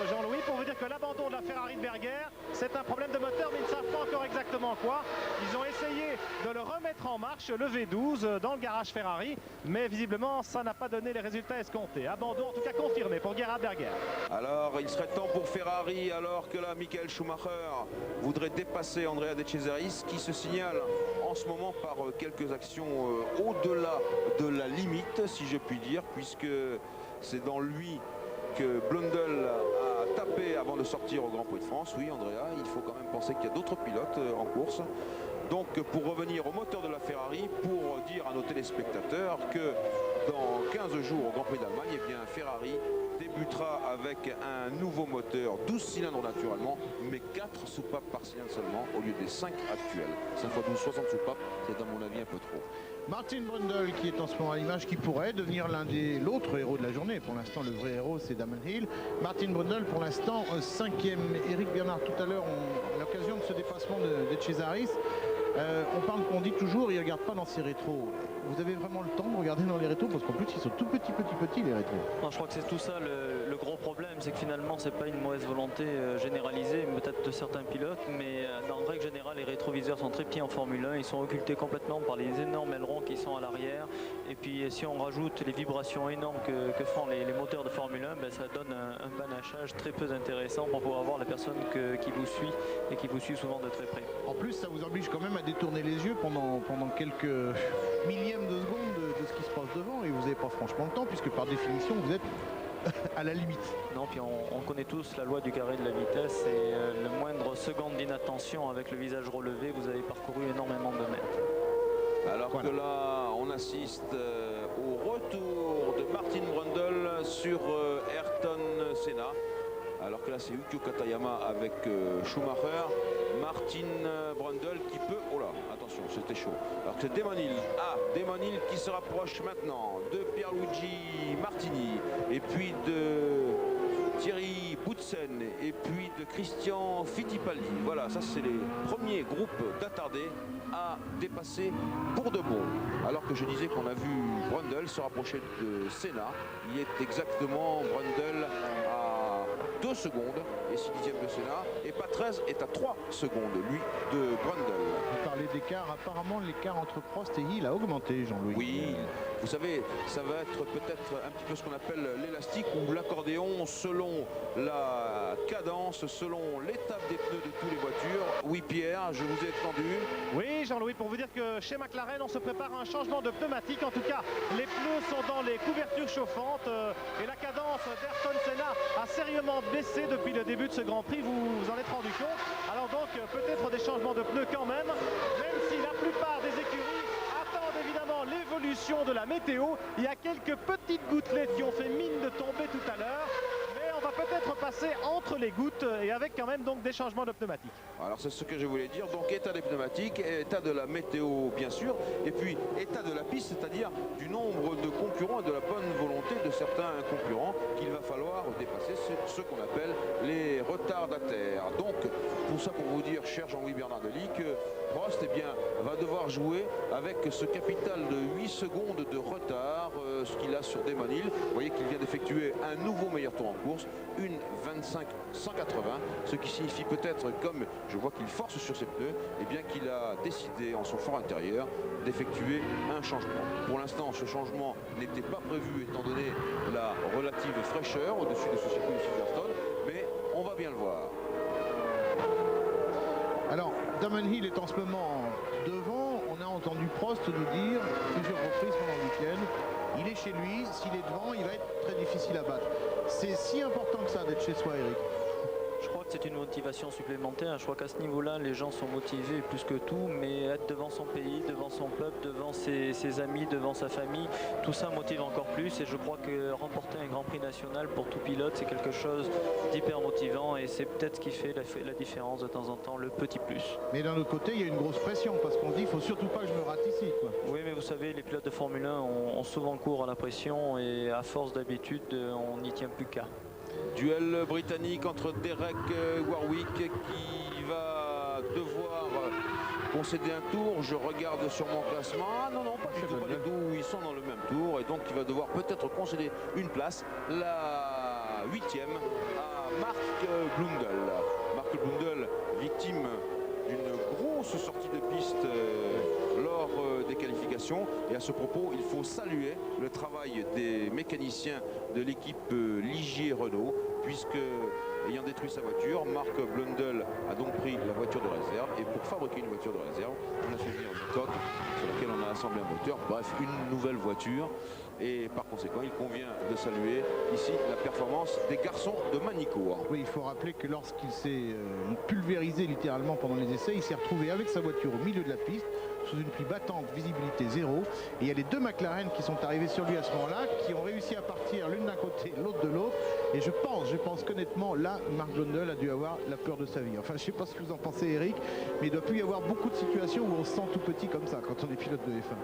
Jean-Louis, pour vous dire que l'abandon de la Ferrari de Berger, c'est un problème de moteur, mais ils ne savent pas encore exactement quoi. Ils ont essayé de le remettre en marche, le V12, dans le garage Ferrari, mais visiblement, ça n'a pas donné les résultats escomptés. Abandon en tout cas confirmé pour Gerhard Berger. Alors, il serait temps pour Ferrari, alors que là, Michael Schumacher voudrait dépasser Andrea De Cesaris, qui se signale en ce moment par quelques actions au-delà de la limite, si je puis dire, puisque c'est dans lui que Blundell a tapé avant de sortir au Grand Prix de France. Oui, Andrea, il faut quand même penser qu'il y a d'autres pilotes en course. Donc, pour revenir au moteur de la Ferrari, pour dire à nos téléspectateurs que dans 15 jours au Grand Prix d'Allemagne, eh bien, Ferrari débutera avec un nouveau moteur, 12 cylindres naturellement, mais 4 soupapes par cylindre seulement, au lieu des 5 actuels. 5 x 12, 60 soupapes, c'est à mon avis un peu trop. Martin Brundle qui est en ce moment à l'image, qui pourrait devenir l'autre héros de la journée. Pour l'instant, le vrai héros, c'est Damon Hill. Martin Brundle, pour l'instant, 5e. Eric Bernard, tout à l'heure, à l'occasion de ce dépassement de Cesaris, on dit toujours, il ne regarde pas dans ses rétros. Vous avez vraiment le temps de regarder dans les rétros, parce qu'en plus, ils sont tout petits les rétros. Non, je crois que c'est tout ça le gros problème, c'est que finalement, c'est pas une mauvaise volonté généralisée, peut-être de certains pilotes, mais en règle générale, les rétroviseurs sont très petits en Formule 1, ils sont occultés complètement par les énormes ailerons qui sont à l'arrière. Et puis, si on rajoute les vibrations énormes que font les moteurs de Formule 1, ben, ça donne un panachage très peu intéressant pour pouvoir voir la personne qui vous suit et qui vous suit souvent de très près. En plus, ça vous oblige quand même à détourner les yeux pendant quelques millièmes de seconde de ce qui se passe devant, et vous n'avez pas franchement le temps, puisque par définition, vous êtes à la limite. Non, puis on connaît tous la loi du carré de la vitesse, et le moindre seconde d'inattention avec le visage relevé, vous avez parcouru énormément de mètres. Alors voilà. Que là, on assiste au retour de Martin Brundle sur Ayrton Senna. Alors que là, c'est Yukio Katayama avec Schumacher. Martin Brundle qui peut... Oh là, attention, c'était chaud. Alors que c'est Damon Hill. Ah, Damon Hill qui se rapproche maintenant de Pierluigi Martini. Et puis de Thierry Boutsen. Et puis de Christian Fittipaldi. Voilà, ça c'est les premiers groupes d'attardés à dépasser pour de bon. Alors que je disais qu'on a vu Brundle se rapprocher de Senna. Il est exactement Brundle à 2 secondes et 6 dixièmes de Senna, et Patrese est à 3 secondes, lui, de Brundle. Vous parlez d'écart, apparemment l'écart entre Prost et Hill a augmenté, Jean-Louis. Oui, vous savez, ça va être peut-être un petit peu ce qu'on appelle l'élastique ou l'accordéon, selon la cadence, selon l'étape des pneus de toutes les voitures. Oui, Pierre, je vous ai entendu. Oui, Jean-Louis, pour vous dire que chez McLaren, on se prépare à un changement de pneumatique. En tout cas, les pneus sont dans les couvertures chauffantes et la cadence d'Ayrton Senna a sérieusement baissé depuis le début de ce Grand Prix. Vous en êtes rendu compte. Alors donc, peut-être des changements de pneus quand même si la plupart des écuries attendent évidemment l'évolution de la météo. Il y a quelques petites gouttelettes qui ont fait mine de tomber tout à l'heure. On va peut-être passer entre les gouttes et avec quand même donc des changements de pneumatiques. Alors c'est ce que je voulais dire, donc état des pneumatiques, état de la météo bien sûr, et puis état de la piste, c'est-à-dire du nombre de concurrents et de la bonne volonté de certains concurrents qu'il va falloir dépasser, ce qu'on appelle les retardataires. Donc pour ça, pour vous dire, cher Jean-Louis Bernardelli, que Prost va devoir jouer avec ce capital de 8 secondes de retard, ce qu'il a sur Damon Hill. Vous voyez qu'il vient d'effectuer un nouveau meilleur tour en course, une 25-180, ce qui signifie peut-être, comme je vois qu'il force sur ses pneus, eh bien qu'il a décidé en son fort intérieur d'effectuer un changement. Pour l'instant, ce changement n'était pas prévu étant donné la relative fraîcheur au-dessus de ce circuit de Silverstone, mais va bien le voir. Alors, Damon Hill est en ce moment devant. On a entendu Prost nous dire plusieurs reprises pendant le week-end, il est chez lui, s'il est devant, il va être très difficile à battre. C'est si important que ça d'être chez soi, Eric? Je crois que c'est une motivation supplémentaire. Je crois qu'à ce niveau-là, les gens sont motivés plus que tout, mais être devant son pays, devant son peuple, devant ses amis, devant sa famille, tout ça motive encore plus. Et je crois que remporter un Grand Prix national pour tout pilote, c'est quelque chose d'hyper motivant et c'est peut-être ce qui fait la différence de temps en temps, le petit plus. Mais d'un autre côté, il y a une grosse pression parce qu'on se dit, il faut surtout pas que je me rate ici, quoi. Oui, mais vous savez, les pilotes de Formule 1 ont souvent cours à la pression et à force d'habitude, on n'y tient plus qu'à. Duel britannique entre Derek Warwick qui va devoir concéder un tour. Je regarde sur mon classement. Ah non, non, pas du tout. Ils sont dans le même tour et donc il va devoir peut-être concéder une place, la 8e, à Mark Blundell. Mark Blundell, victime d'une grosse sortie de piste lors des qualifications. Et à ce propos, il faut saluer le travail des mécaniciens de l'équipe Ligier Renault, puisque, ayant détruit sa voiture, Mark Blundell a donc pris la voiture de réserve. Et pour fabriquer une voiture de réserve, on a fait venir une coque sur laquelle on a assemblé un moteur. Bref, une nouvelle voiture. Et par conséquent, il convient de saluer ici la performance des garçons de Manicourt. Oui, il faut rappeler que lorsqu'il s'est pulvérisé littéralement pendant les essais, il s'est retrouvé avec sa voiture au milieu de la piste, sous une pluie battante, visibilité zéro. Et il y a les deux McLaren qui sont arrivés sur lui à ce moment-là, qui ont réussi à partir l'une d'un côté, l'autre de l'autre. Et je pense qu'honnêtement, là, Mark Blundell a dû avoir la peur de sa vie. Enfin, je ne sais pas ce que vous en pensez, Eric, mais il doit plus y avoir beaucoup de situations où on se sent tout petit comme ça quand on est pilote de F1.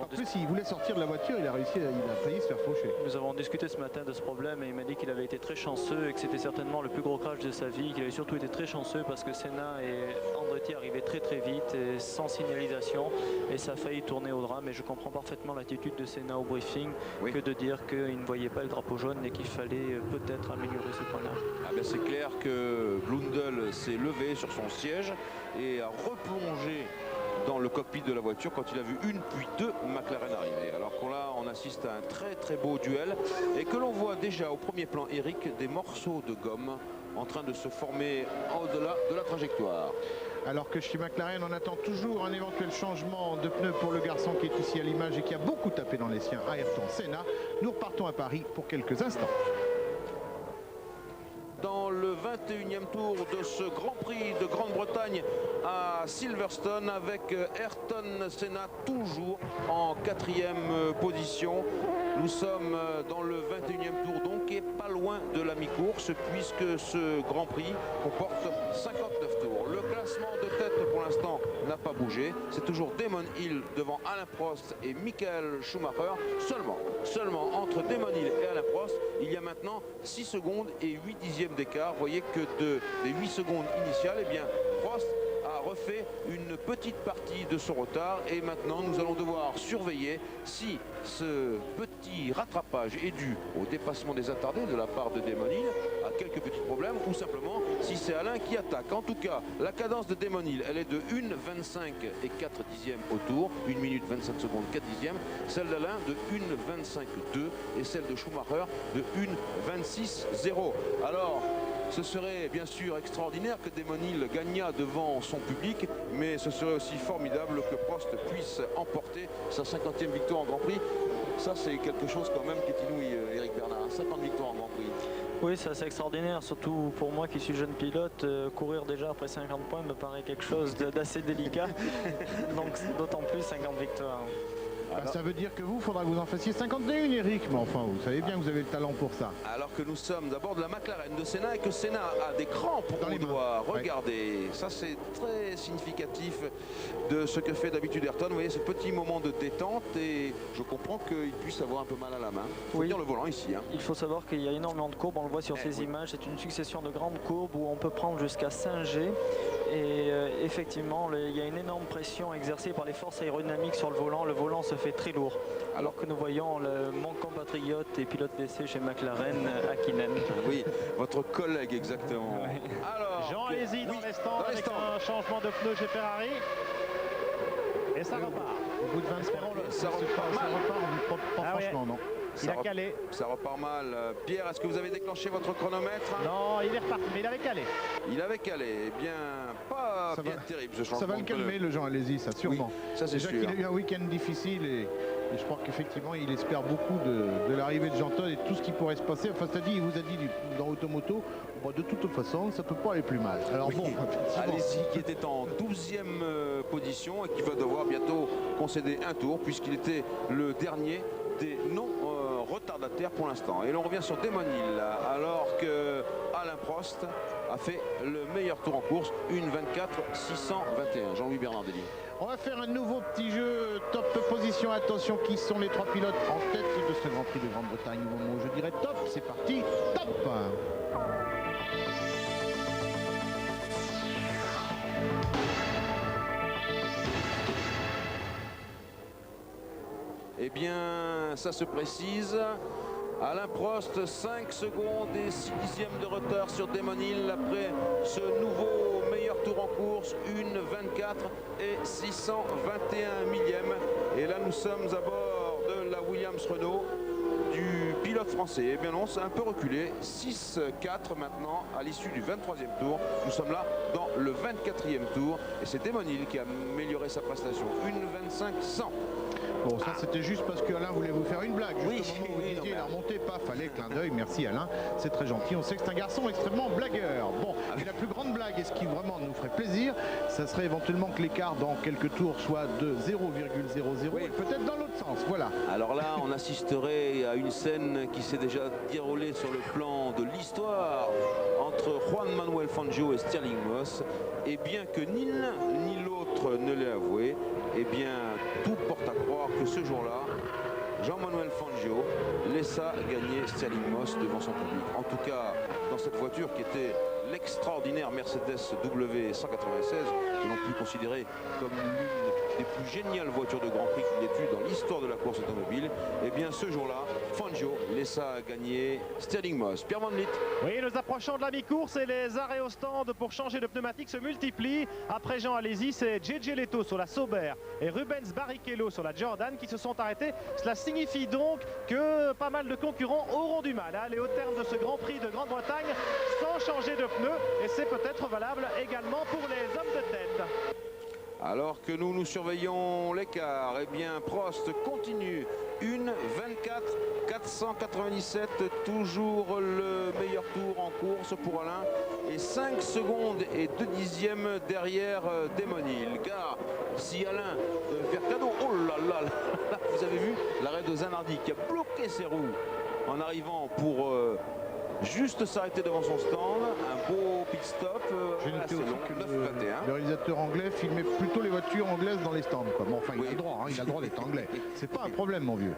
En plus, il voulait sortir de la voiture, il a failli se faire faucher. Nous avons discuté ce matin de ce problème et il m'a dit qu'il avait été très chanceux et que c'était certainement le plus gros crash de sa vie, qu'il avait surtout été très chanceux parce que Senna et Andretti arrivaient très vite et sans signalisation et ça a failli tourner au drame. Et je comprends parfaitement l'attitude de Senna au briefing, que de dire qu'il ne voyait pas le drapeau jaune et qu'il fallait peut-être améliorer ce point-là. Ah ben c'est clair que Blundell s'est levé sur son siège et a replongé dans le cockpit de la voiture quand il a vu une puis deux McLaren arriver. Alors qu'on là, on assiste à un très beau duel et que l'on voit déjà au premier plan, Eric, des morceaux de gomme en train de se former au-delà de la trajectoire. Alors que chez McLaren, on attend toujours un éventuel changement de pneus pour le garçon qui est ici à l'image et qui a beaucoup tapé dans les siens, Ayrton Senna. Nous repartons à Paris pour quelques instants. Dans le 21e tour de ce Grand Prix de Grande-Bretagne à Silverstone avec Ayrton Senna toujours en 4e position. Nous sommes dans le 21e tour donc et pas loin de la mi-course puisque ce Grand Prix comporte 59 tours. Le classement de tête pour l'instant n'a pas bougé. C'est toujours Damon Hill devant Alain Prost et Michael Schumacher. Seulement entre Damon Hill et Alain Prost, il y a maintenant 6 secondes et 8 dixièmes d'écart. Vous voyez que des 8 secondes initiales, eh bien, Prost a refait une petite partie de son retard et maintenant nous allons devoir surveiller si ce petit rattrapage est dû au dépassement des attardés de la part de Damon Hill, à quelques petits problèmes ou simplement si c'est Alain qui attaque. En tout cas, la cadence de Damon Hill, elle est de 1,25 et 4 dixièmes au tour, 1 minute 25 secondes 4 dixièmes, celle d'Alain de 1,25,2 et celle de Schumacher de 1,26,0. Alors, ce serait bien sûr extraordinaire que Damon Hill gagnât devant son public, mais ce serait aussi formidable que Prost puisse emporter sa 50e victoire en Grand Prix. Ça, c'est quelque chose quand même qui est inouï, Eric Bernard. 50 victoires en Grand Prix. Oui, c'est assez extraordinaire, surtout pour moi qui suis jeune pilote. Courir déjà après 50 points me paraît quelque chose d'assez délicat. Donc d'autant plus 50 victoires. Bah, ça veut dire que vous, il faudra que vous en fassiez 51, Eric. Mais enfin, vous savez bien que vous avez le talent pour ça. Alors que nous sommes d'abord de la McLaren de Senna et que Senna a des crampes dans les doigts. Regardez, ça c'est très significatif de ce que fait d'habitude Ayrton. Vous voyez ce petit moment de détente et je comprends qu'il puisse avoir un peu mal à la main. Il faut tenir le volant ici. Hein. Il faut savoir qu'il y a énormément de courbes, on le voit sur ces images. C'est une succession de grandes courbes où on peut prendre jusqu'à 5G. Et effectivement, il y a une énorme pression exercée par les forces aérodynamiques sur le volant se fait très lourd. Alors que nous voyons mon compatriote et pilote d'essai chez McLaren, Hakkinen. Oui, votre collègue exactement. Ouais. Alors, Jean Alesi dans les stands avec un changement de pneu chez Ferrari. Et ça repart. Au bout de 20 secondes, ça repart pas franchement, non. Il a calé. Ça repart mal. Pierre, est-ce que vous avez déclenché votre chronomètre? Non, il est reparti, mais il avait calé. Il avait calé. Eh bien, pas Ça bien va- terrible ce changement. Ça va le de pneu. calmer, le Jean Alési, ça sûrement. Oui, ça c'est Déjà sûr. qu'il a eu un week-end difficile et je crois qu'effectivement il espère beaucoup de l'arrivée de Jean Todt et tout ce qui pourrait se passer. Enfin, il vous a dit dans Automoto, bon, de toute façon, ça peut pas aller plus mal. Alors Oui. bon, effectivement. Alési qui était en 12e position et qui va devoir bientôt concéder un tour puisqu'il était le dernier des non retardataires pour l'instant. Et l'on revient sur Damon Hill alors que Alain Prost a fait le meilleur tour en course, une 24-621. Jean-Louis Bernardelli. On va faire un nouveau petit jeu top position. Attention, qui sont les 3 pilotes en tête de ce Grand Prix de Grande-Bretagne au moment où je dirais top. C'est parti, top. Eh bien, ça se précise. Alain Prost, 5 secondes et 6 dixièmes de retard sur Damon Hill après ce nouveau meilleur tour en course, une 24 et 621 millième. Et là, nous sommes à bord de la Williams Renault du pilote français. Eh bien non, c'est un peu reculé. 6-4 maintenant à l'issue du 23e tour. Nous sommes là dans le 24e tour. Et c'est Damon Hill qui a amélioré sa prestation. Une 25-100. Bon, ça c'était juste parce qu'Alain voulait vous faire une blague. Juste Oui, au moment où oui, vous non, disiez, mais- il a remonté, paf, fallait clin d'œil. Merci Alain, c'est très gentil. On sait que c'est un garçon extrêmement blagueur. Bon, et la plus grande blague, et ce qui vraiment nous ferait plaisir, ça serait éventuellement que l'écart dans quelques tours soit de 0,00 Oui. et peut-être dans l'autre sens. Voilà. Alors là, on assisterait à une scène qui s'est déjà déroulée sur le plan de l'histoire entre Juan Manuel Fangio et Stirling Moss. Et bien que ni l'un ni l'autre ne l'ait avoué, eh bien tout porte à croire que ce jour-là, Jean-Manuel Fangio laissa gagner Stirling Moss devant son public. En tout cas, dans cette voiture qui était l'extraordinaire Mercedes W196, que l'on peut considérer comme l'une des plus géniales voitures de Grand Prix qu'il ait eu dans l'histoire de la course automobile, et bien ce jour-là, Fangio laissa gagner Stirling Moss. Pierre Van Vliet. Oui, nous approchons de la mi-course et les arrêts au stand pour changer de pneumatique se multiplient. Après Jean Alési, c'est JJ Leto sur la Sauber et Rubens Barrichello sur la Jordan qui se sont arrêtés. Cela signifie donc que pas mal de concurrents auront du mal à aller au terme de ce Grand Prix de Grande-Bretagne sans changer de pneus. Et c'est peut-être valable également pour les hommes de tête. Alors que nous surveillons l'écart, eh bien Prost continue. Une 24-497, toujours le meilleur tour en course pour Alain. Et 5 secondes et 2 dixièmes derrière Damon Hill. Car si Alain veut faire cadeau, oh là là, là, vous avez vu l'arrêt de Zanardi qui a bloqué ses roues en arrivant pour juste s'arrêter devant son stand. Un beau pit stop. J'ai noté assez aussi long, que 9-21. le réalisateur anglais filmait plutôt les voitures anglaises dans les stands, quoi. Bon, enfin, il Oui. a le droit, hein, il a le droit d'être anglais. C'est pas un problème, mon vieux.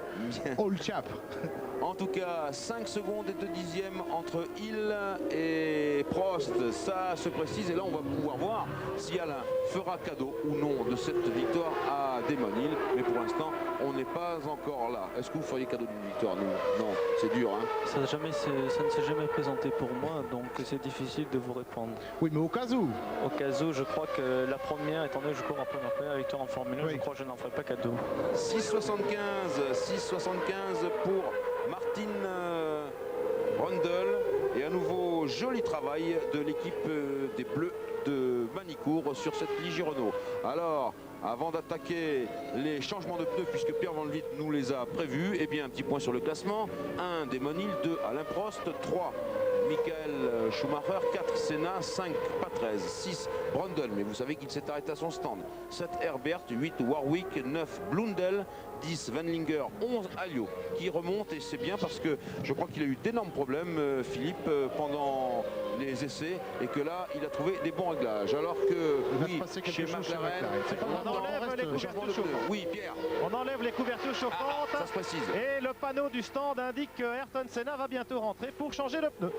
Old chap. En tout cas, 5 secondes et 2 dixièmes entre Hill et Prost. Ça se précise et là on va pouvoir voir si Alain fera cadeau ou non de cette victoire à Damon Hill. Mais pour l'instant, on n'est pas encore là. Est-ce que vous feriez cadeau d'une victoire? Nous, non, c'est dur. Hein. Ça ne s'est jamais présenté pour moi, donc c'est difficile de vous répondre. Oui, mais au cas où. Au cas où, je crois que la première, étant donné que je cours en première victoire en Formule 1, Oui. je crois que je n'en ferai pas cadeau. 6,75 pour Martin Brundle. Et à nouveau, joli travail de l'équipe des Bleus de Manicourt sur cette Ligier Renault. Alors, avant d'attaquer les changements de pneus, puisque Pierre Van Vliet nous les a prévus, eh bien un petit point sur le classement. 1 Damon Hill, 2 Alain Prost, 3 Michael Schumacher, 4 Senna, 5 Patrese, 6 Brundle, mais vous savez qu'il s'est arrêté à son stand. 7 Herbert, 8 Warwick, 9 Blundell, 10 Wendlinger, 11 Alliot qui remonte, et c'est bien parce que je crois qu'il a eu d'énormes problèmes, Philippe, pendant les essais, et que là il a trouvé des bons réglages. Alors que Il va oui, se passer quelque chez chose chez McLaren, McLaren. C'est pas On maintenant, enlève reste- les le couvertures changement de pneus. chauffantes. Oui, Pierre, On enlève les couvertures chauffantes. ça se précise. Et le panneau du stand indique que Ayrton Senna va bientôt rentrer pour changer de pneu.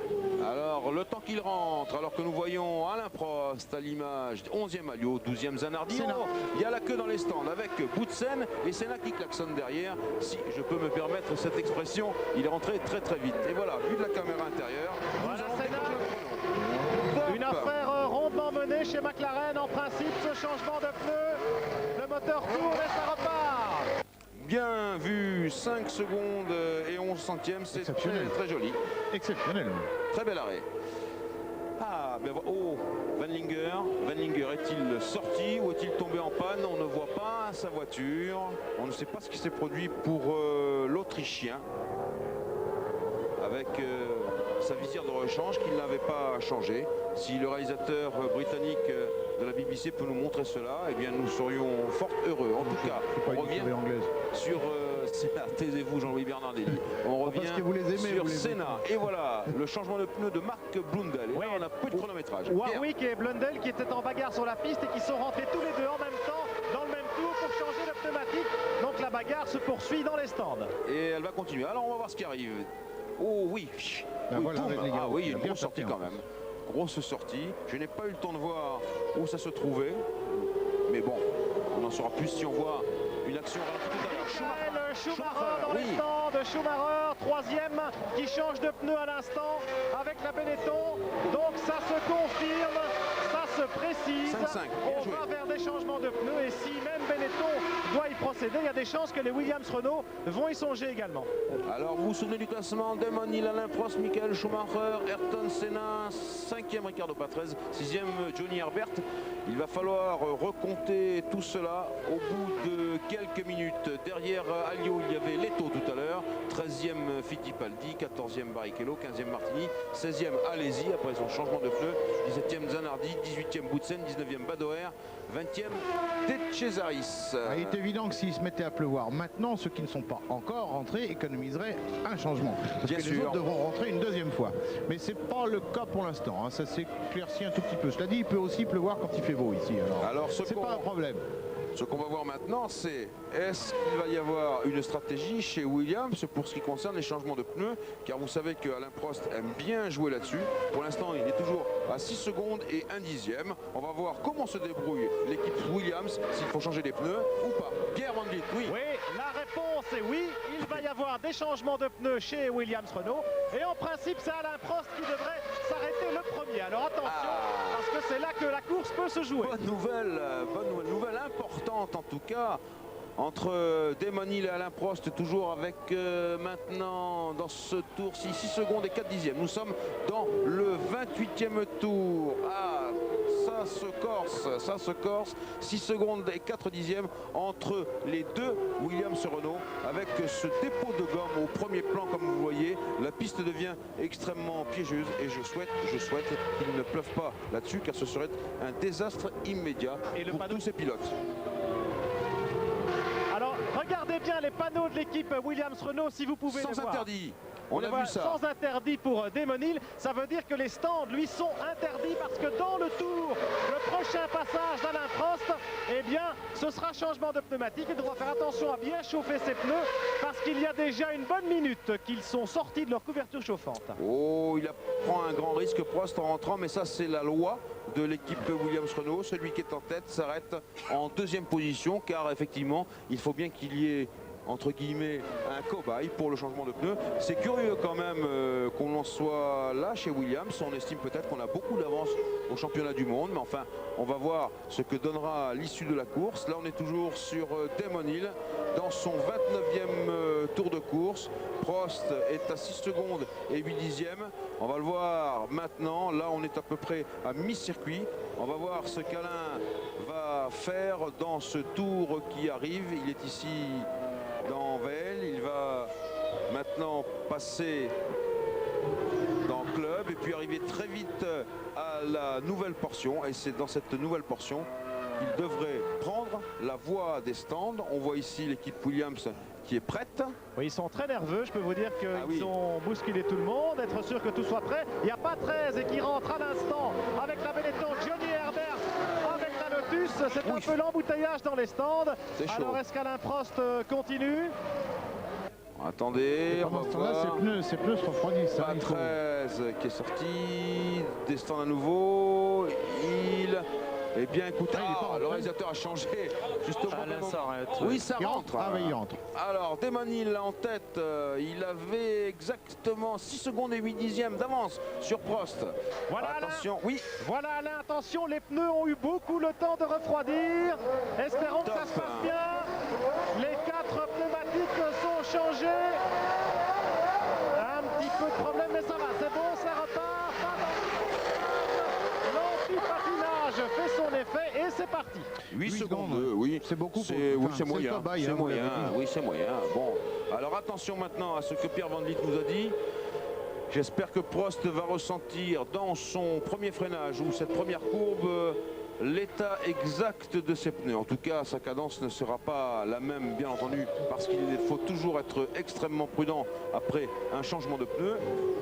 Alors, le temps qu'il rentre, alors que nous voyons Alain Prost à l'image, 11e Alliot, 12e Zanardi. Senna. Oh, il y a la queue dans les stands avec Boutsen et Senna qui klaxonne derrière. Si je peux me permettre cette expression, il est rentré très très vite. Et voilà, vu de la caméra intérieure, Voilà, nous allons Senna. déclencher le chrono. Une Hop. affaire rondement menée chez McLaren. En principe, ce changement de pneu, le moteur tourne et ça repart. bien vu, 5 secondes et 11 centièmes, c'est très, très joli. Exceptionnel. Très bel arrêt. Ah, ben oh, Van Linger est-il sorti ou est-il tombé en panne? On ne voit pas sa voiture. On ne sait pas ce qui s'est produit pour l'Autrichien avec sa visière de rechange qu'il n'avait pas changé. Si le réalisateur britannique de la BBC peut nous montrer cela, eh bien nous serions fort heureux. En tout cas, on revient sur taisez-vous Jean-Louis Bernardelli. On revient sur Senna. Et voilà le changement de pneu de Mark Blundell. Et là, on a peu de chronométrage. Warwick et Blundell qui étaient en bagarre sur la piste et qui sont rentrés tous les deux en même temps dans le même tour pour changer de pneumatique. Donc la bagarre se poursuit dans les stands. Et elle va continuer. Alors on va voir ce qui arrive. Oh oui, ben voilà, ah oui, il y a une grosse sortie quand même. Grosse sortie. Je n'ai pas eu le temps de voir où ça se trouvait. Mais bon, on en saura plus si on voit une action ralentie tout à l'heure. Schumacher dans les stands. Schumacher, troisième, qui change de pneu à l'instant avec la Benetton. Donc ça se confirme, ça se précise. 5-5, on va vers des changements de pneus et si même Benetton doit y procéder, il y a des chances que les Williams Renault vont y songer également. Alors vous vous souvenez du classement? Damon Hill, Alain Prost, Michael Schumacher, Ayrton Senna, 5e Ricardo Patrese, 6e Johnny Herbert. Il va falloir recompter tout cela au bout de quelques minutes. Derrière Alliot, il y avait Leto tout à l'heure, 13e Fittipaldi, 14e Barrichello, 15e Martini, 16e Alesi après son changement de pneu, 17e Zanardi, 18e Boutsen, 19e Badoer, 20e De Cesaris. Il est évident que s'il se mettait à pleuvoir maintenant, ceux qui ne sont pas encore rentrés économiseraient un changement. Parce que les autres devront rentrer une deuxième fois. Mais ce n'est pas le cas pour l'instant. Hein. Ça s'éclaircit un tout petit peu. Cela dit, il peut aussi pleuvoir quand il fait beau ici. Alors c'est pas un problème. Ce qu'on va voir maintenant, c'est est-ce qu'il va y avoir une stratégie chez Williams pour ce qui concerne les changements de pneus, car vous savez que Alain Prost aime bien jouer là-dessus. Pour l'instant, il est toujours à 6 secondes et 1 dixième. On va voir comment se débrouille l'équipe Williams, s'il faut changer les pneus ou pas. Pierre Van Vliet, oui. Oui, la réponse est oui. Il va y avoir des changements de pneus chez Williams Renault. Et en principe, c'est Alain Prost qui devrait s'arrêter le premier. Alors attention, parce que c'est là que la course peut se jouer. Bonne nouvelle importante en tout cas. Entre Damon Hill et Alain Prost, toujours avec maintenant dans ce tour-ci 6 secondes et 4 dixièmes. Nous sommes dans le 28e tour. Ah, ça se corse. 6 secondes et 4 dixièmes entre les deux Williams Renault. Avec ce dépôt de gomme au premier plan, comme vous voyez, la piste devient extrêmement piégeuse et je souhaite qu'il ne pleuve pas là-dessus, car ce serait un désastre immédiat pour tous ces pilotes. Alors, regardez bien les panneaux de l'équipe Williams Renault si vous pouvez les voir. Sans interdit. On a vu ça. Sans interdit pour Damon Hill, ça veut dire que les stands lui sont interdits parce que dans le tour, le prochain passage d'Alain Prost, eh bien, ce sera changement de pneumatique. Il devra faire attention à bien chauffer ses pneus parce qu'il y a déjà une bonne minute qu'ils sont sortis de leur couverture chauffante. Oh, il prend un grand risque Prost en rentrant, mais ça c'est la loi de l'équipe Williams Renault. Celui qui est en tête s'arrête en deuxième position, car effectivement, il faut bien qu'il y ait entre guillemets un cobaye pour le changement de pneus. C'est curieux quand même qu'on en soit là chez Williams. On estime peut-être qu'on a beaucoup d'avance au championnat du monde, mais enfin on va voir ce que donnera l'issue de la course. Là on est toujours sur Damon Hill dans son 29e tour de course. Prost est à 6 secondes et 8 dixièmes. On va le voir maintenant. Là on est à peu près à mi-circuit. On va voir ce qu'Alain va faire dans ce tour qui arrive. Il est ici dans Velle, il va maintenant passer dans Club et puis arriver très vite à la nouvelle portion, et c'est dans cette nouvelle portion qu'il devrait prendre la voie des stands. On voit ici l'équipe Williams qui est prête. Oui, ils sont très nerveux, je peux vous dire qu'ils ont bousculé tout le monde, être sûr que tout soit prêt. Il n'y a pas 13 et qui rentre à l'instant avec la Benetton, Johnny Herbert avec la Lotus. C'est un peu l'embouteillage dans les stands. Alors est-ce qu'Alain Prost continue? Attendez, on va voir. Ces pneus se refroidissent. 13 qui est sorti, des stands à nouveau. Eh bien écoutez, le réalisateur a changé justement. Oui, ça rentre. Il rentre. Alors Damon Hill en tête, il avait exactement 6 secondes et 8 dixièmes d'avance sur Prost. Voilà attention, Alain. Oui. Voilà Alain, attention, les pneus ont eu beaucoup le temps de refroidir. Espérons que ça se passe bien. Les 4 pneumatiques changer. Un petit peu de problème, mais ça va, c'est bon, ça repart. L'anti-patinage fait son effet et c'est parti. 8 secondes, oui. C'est beaucoup. C'est moyen. C'est moyen, oui, c'est moyen. Bon, alors attention maintenant à ce que Pierre Van Vliet nous a dit. J'espère que Prost va ressentir dans son premier freinage ou cette première courbe l'état exact de ses pneus. En tout cas, sa cadence ne sera pas la même, bien entendu, parce qu'il faut toujours être extrêmement prudent après un changement de pneus.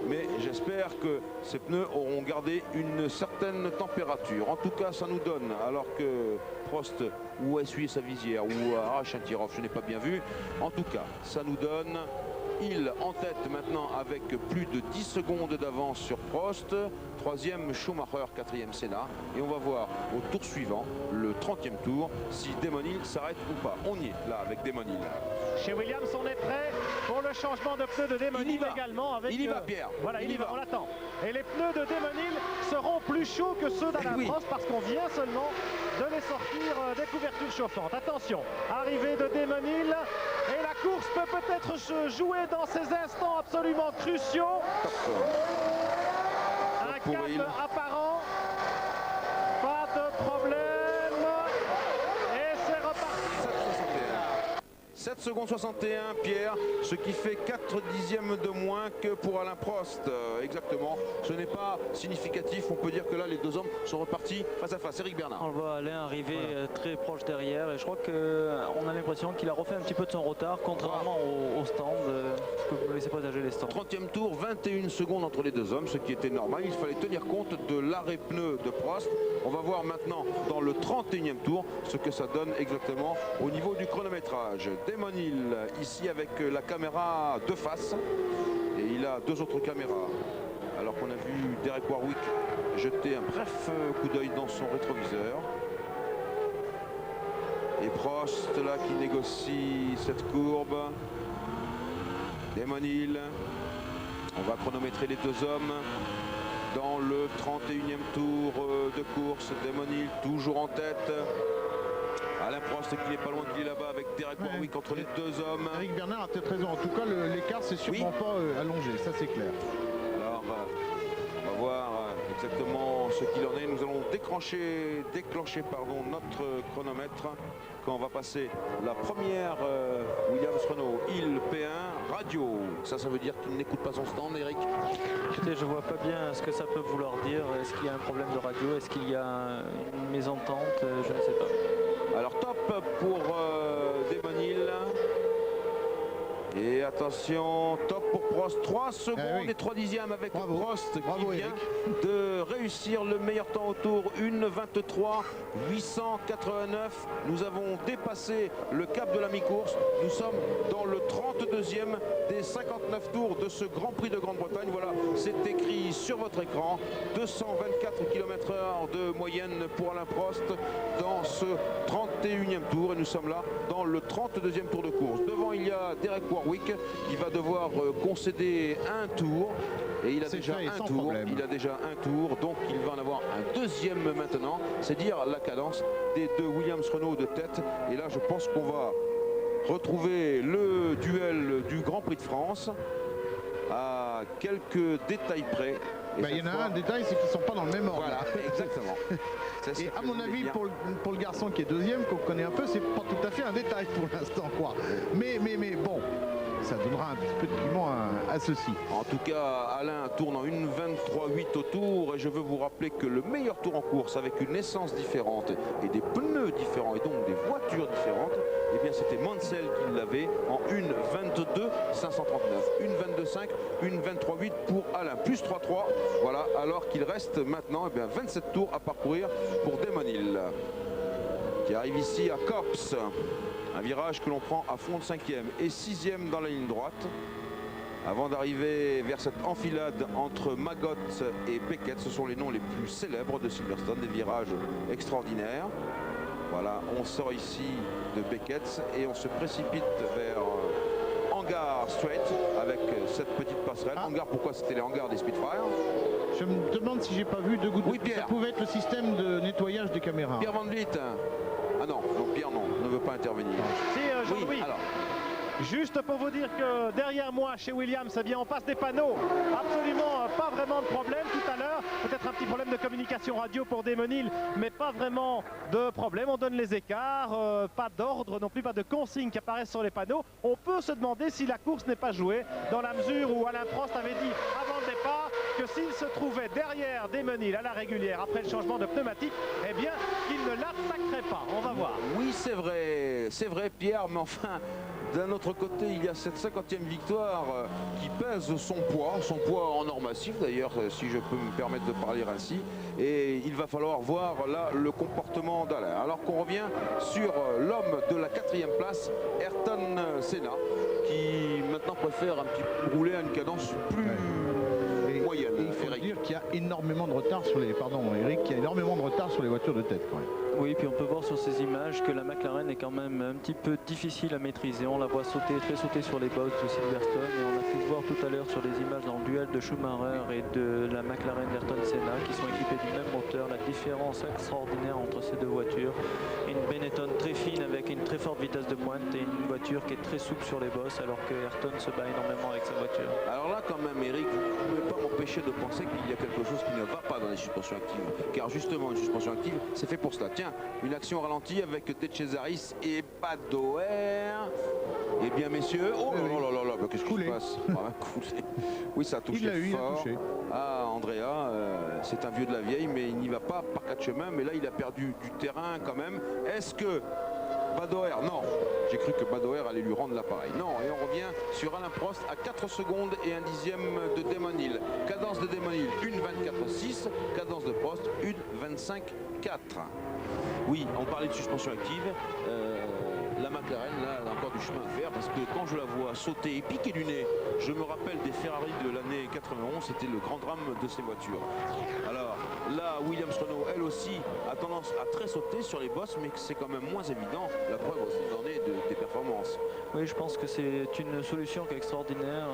Mais j'espère que ces pneus auront gardé une certaine température. En tout cas, ça nous donne, alors que Prost ou a essuyé sa visière ou arrache un tir-off, je n'ai pas bien vu. En tout cas, ça nous donne il en tête maintenant avec plus de 10 secondes d'avance sur Prost. Troisième Schumacher, quatrième Senna. Et on va voir au tour suivant, le 30e tour, si Damon Hill s'arrête ou pas. On y est là avec Damon Hill. Chez Williams, on est prêt pour le changement de pneus de Damon Hill également. Avec, il y va, Pierre. Voilà, il y va, on l'attend. Et les pneus de Damon Hill seront plus chauds que ceux d'Alain Prost parce qu'on vient seulement de les sortir des couvertures chauffantes. Attention, arrivée de Damon Hill. Et la course peut peut-être se jouer dans ces instants absolument cruciaux. Un câble apparent. Pas de problème. Et c'est reparti. 7 secondes 61, Pierre, ce qui fait 4 dixièmes de moins que pour Alain Prost. Exactement. Ce n'est pas significatif. On peut dire que là, les deux hommes sont repartis face à face. Éric Bernard. On voit Alain arriver très proche derrière. Et je crois qu'on a l'impression qu'il a refait un petit peu de son retard, contrairement au stand. Que vous ne laissez pas âger les stands. 30e tour, 21 secondes entre les deux hommes, ce qui était normal. Il fallait tenir compte de l'arrêt pneu de Prost. On va voir maintenant dans le 31e tour ce que ça donne exactement au niveau du chronométrage. Damon Hill ici avec la caméra de face et il a deux autres caméras alors qu'on a vu Derek Warwick jeter un bref coup d'œil dans son rétroviseur et Prost là qui négocie cette courbe. Damon Hill, on va chronométrer les deux hommes dans le 31e tour de course. Damon Hill toujours en tête. Alain Prost qui n'est pas loin de lui là-bas avec Derek Warwick entre les deux hommes. Éric Bernard a peut-être raison. En tout cas, l'écart, c'est sûrement pas allongé. Ça, c'est clair. Alors, on va voir exactement ce qu'il en est. Nous allons déclencher notre chronomètre quand on va passer la première Williams Renault Hill P1 radio. Ça veut dire qu'il n'écoute pas son stand, Eric. Écoutez, je vois pas bien ce que ça peut vouloir dire. Est-ce qu'il y a un problème de radio? Est-ce qu'il y a une mésentente? Je ne sais pas. Alors top pour Damon Hill. Et attention, top pour Prost, 3 secondes et 3 dixièmes avec Prost qui vient de réussir le meilleur temps au tour, 1:23.889. Nous avons dépassé le cap de la mi-course. Nous sommes dans le 32e des 59 tours de ce Grand Prix de Grande-Bretagne. Voilà, c'est écrit sur votre écran. 224 km/h de moyenne pour Alain Prost dans ce 31e tour. Et nous sommes là dans le 32e tour de course. Devant, il y a Derek Warwick. Il va devoir concéder un tour et il a déjà un tour. Il a déjà un tour, donc il va en avoir un deuxième maintenant. C'est dire la cadence des deux Williams Renault de tête. Et là, je pense qu'on va retrouver le duel du Grand Prix de France à quelques détails près. Il y en a un détail, c'est qu'ils ne sont pas dans le même ordre. Voilà, exactement. Et à mon avis, pour le garçon qui est deuxième, qu'on connaît un peu, c'est pas tout à fait un détail pour l'instant, quoi. Mais bon, ça donnera un petit peu de piment à ceci. En tout cas, Alain tourne en 1:23.8 au tour et je veux vous rappeler que le meilleur tour en course avec une essence différente et des pneus différents et donc des voitures différentes, eh bien c'était Mansell qui l'avait en 1:22.539. 1:22.5, 1:23.8 pour Alain, plus 3.3. Voilà, alors qu'il reste maintenant 27 tours à parcourir pour Damon Hill qui arrive ici à Copse. Un virage que l'on prend à fond de 5e et 6e dans la ligne droite avant d'arriver vers cette enfilade entre Maggot et Beckett. Ce sont les noms les plus célèbres de Silverstone, des virages extraordinaires. Voilà, on sort ici de Beckett et on se précipite vers Hangar Straight avec cette petite passerelle. Hangar, pourquoi c'était les hangars des Spitfire? Je me demande si j'ai pas vu deux gouttes. Oui, Pierre. Ça pouvait être le système de nettoyage des caméras. Pierre Van Vliet. Ah non, Pierre non, ne veut pas intervenir. Si, Jean-Louis. Oui, alors. Juste pour vous dire que derrière moi, chez Williams, eh bien, on passe des panneaux. Absolument pas vraiment de problème tout à l'heure. Peut-être un petit problème de communication radio pour Daymon-Hill, mais pas vraiment de problème. On donne les écarts, pas d'ordre non plus, pas de consignes qui apparaissent sur les panneaux. On peut se demander si la course n'est pas jouée, dans la mesure où Alain Prost avait dit avant le départ que s'il se trouvait derrière Daymon-Hill à la régulière après le changement de pneumatique, eh bien, qu'il ne l'attaquerait pas. On va voir. Oui, c'est vrai Pierre, mais enfin, d'un autre côté, il y a cette 50e victoire qui pèse son poids en or massif d'ailleurs, si je peux me permettre de parler ainsi, et il va falloir voir là le comportement d'Alain. Alors qu'on revient sur l'homme de la 4e place, Ayrton Senna, qui maintenant préfère un petit peu rouler à une cadence plus moyenne. Et il faut dire qu'il y a énormément de retard sur les, Eric, il y a énormément de retard sur les voitures de tête quand même. Oui, puis on peut voir sur ces images que la McLaren est quand même un petit peu difficile à maîtriser. On la voit très sauter sur les bosses de Silverstone, et on a pu voir tout à l'heure sur les images dans le duel de Schumacher et de la McLaren d'Ayrton Senna, qui sont équipés du même moteur. La différence extraordinaire entre ces deux voitures. Une Benetton très fine avec une très forte vitesse de pointe et une voiture qui est très souple sur les bosses, alors que Ayrton se bat énormément avec sa voiture. Alors là quand même Eric, vous ne pouvez pas m'empêcher de penser qu'il y a quelque chose qui ne va pas dans les suspensions actives, car justement une suspension active c'est fait pour cela. Tiens, une action ralentie avec De Cesaris et Badoer. Eh bien messieurs, oh là là, qu'est-ce qui se passe? Oui, ça a touché fort. Ah, Andrea, c'est un vieux de la vieille, mais il n'y va pas par quatre chemins, mais là il a perdu du terrain quand même. Est-ce que Badoer, non, j'ai cru que Badoer allait lui rendre l'appareil. Non, et on revient sur Alain Prost à 4 secondes et 1/10 de Daymon-Hill. Cadence de Daymon-Hill, 1:24.6. Cadence de Prost, 1:25.4. Oui, on parlait de suspension active. La McLaren, là, elle a encore du chemin à faire, parce que quand je la vois sauter et piquer du nez, je me rappelle des Ferrari de l'année 91, c'était le grand drame de ces voitures. Alors là, Williams-Renault, elle aussi, a tendance à très sauter sur les bosses, mais c'est quand même moins évident. La preuve aussi en est des performances. Oui, je pense que c'est une solution qui est extraordinaire,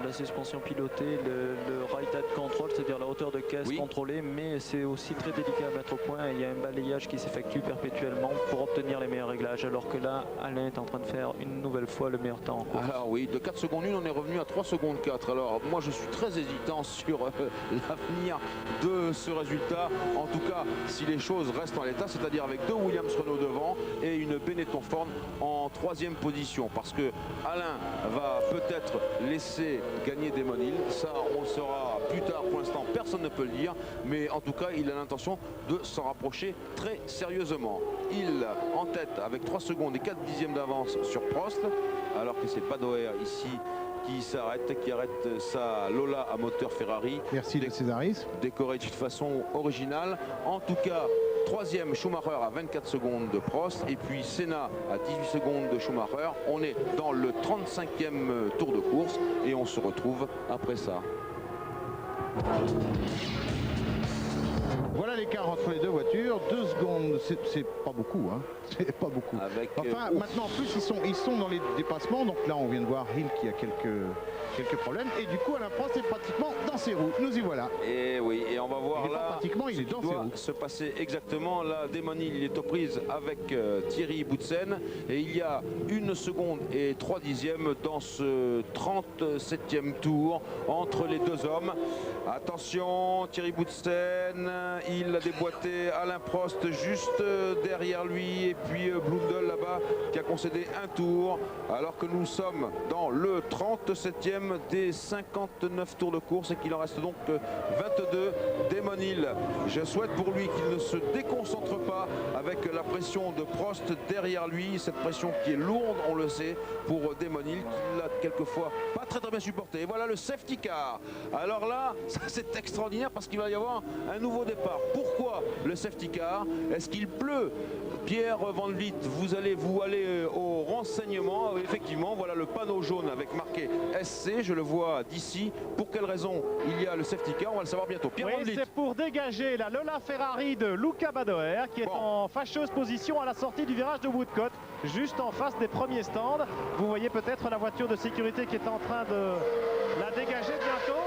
la suspension pilotée, le ride-out control, c'est-à-dire la hauteur de caisse contrôlée, mais c'est aussi très délicat à mettre au point. Il y a un balayage qui s'effectue perpétuellement pour obtenir les meilleurs réglages, alors que là, Alain est en train de faire une nouvelle fois le meilleur temps en course. Alors oui, de 4 secondes 1, on est revenu à 3 secondes 4. Alors moi, je suis très hésitant sur l'avenir de ce résultat. En tout cas, si les choses restent en l'état, c'est-à-dire avec 2 Williams-Renault devant et une Benetton Ford en 3e position. Parce que Alain va peut-être laisser gagner Daymon-Hill. Ça, on le saura plus tard. Pour l'instant, personne ne peut le dire. Mais en tout cas, il a l'intention de s'en rapprocher très sérieusement. Il en tête avec 3 secondes et 4/10 d'avance sur Prost. Alors que c'est Badoer ici qui arrête sa Lola à moteur Ferrari. Merci de Cesaris. Décoré d'une façon originale. En tout cas, 3e Schumacher à 24 secondes de Prost, et puis Senna à 18 secondes de Schumacher. On est dans le 35e tour de course et on se retrouve après ça. Voilà l'écart entre les deux voitures, 2 secondes, c'est pas beaucoup, hein. C'est pas beaucoup. Enfin, maintenant en plus ils sont dans les dépassements, donc là on vient de voir Hill qui a quelques problèmes, et du coup Alain Prost est pratiquement dans ses roues. Nous y voilà. Et oui, et on va voir là pratiquement, il est dans ses roues. Se passer exactement là. Daymon-Hill, il est aux prises avec Thierry Boutsen, et il y a 1 seconde et 3/10 dans ce 37e tour entre les deux hommes. Attention, Thierry Boutsen, il a déboîté Alain Prost juste derrière lui, et puis Blundell là-bas qui a concédé un tour, alors que nous sommes dans le 37e des 59 tours de course et qu'il en reste donc 22. Daymon-Hill, je souhaite pour lui qu'il ne se déconcentre pas avec la pression de Prost derrière lui, cette pression qui est lourde, on le sait, pour Daymon-Hill, qui l'a quelquefois pas très bien supporté. Et voilà le safety car. Alors là, c'est extraordinaire parce qu'il va y avoir un nouveau départ. Pourquoi le safety car? Est-ce qu'il pleut? Pierre Van Vliet, vous allez au renseignement. Effectivement, voilà le panneau jaune avec marqué SC, je le vois d'ici. Pour quelle raison il y a le safety car? On va le savoir bientôt. Pierre Van Vliet. C'est pour dégager la Lola Ferrari de Luca Badoer, qui est en fâcheuse position à la sortie du virage de Woodcote, juste en face des premiers stands. Vous voyez peut-être la voiture de sécurité qui est en train de la dégager bientôt.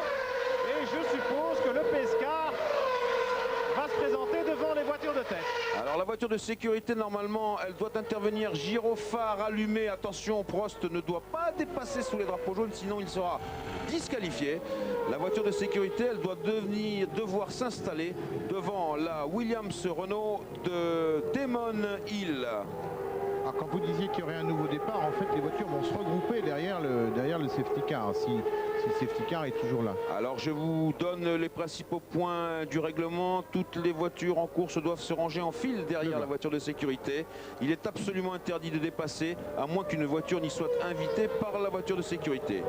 Et je suppose que le Pescar va se présenter devant les voitures de tête. Alors la voiture de sécurité, normalement, elle doit intervenir gyrophare allumé. Attention, Prost ne doit pas dépasser sous les drapeaux jaunes, sinon il sera disqualifié. La voiture de sécurité, elle doit devoir s'installer devant la Williams Renault de Damon Hill. Alors, quand vous disiez qu'il y aurait un nouveau départ, en fait, les voitures vont se regrouper derrière le safety car, si le safety car est toujours là. Alors je vous donne les principaux points du règlement. Toutes les voitures en course doivent se ranger en file derrière la voiture de sécurité. Il est absolument interdit de dépasser, à moins qu'une voiture n'y soit invitée par la voiture de sécurité.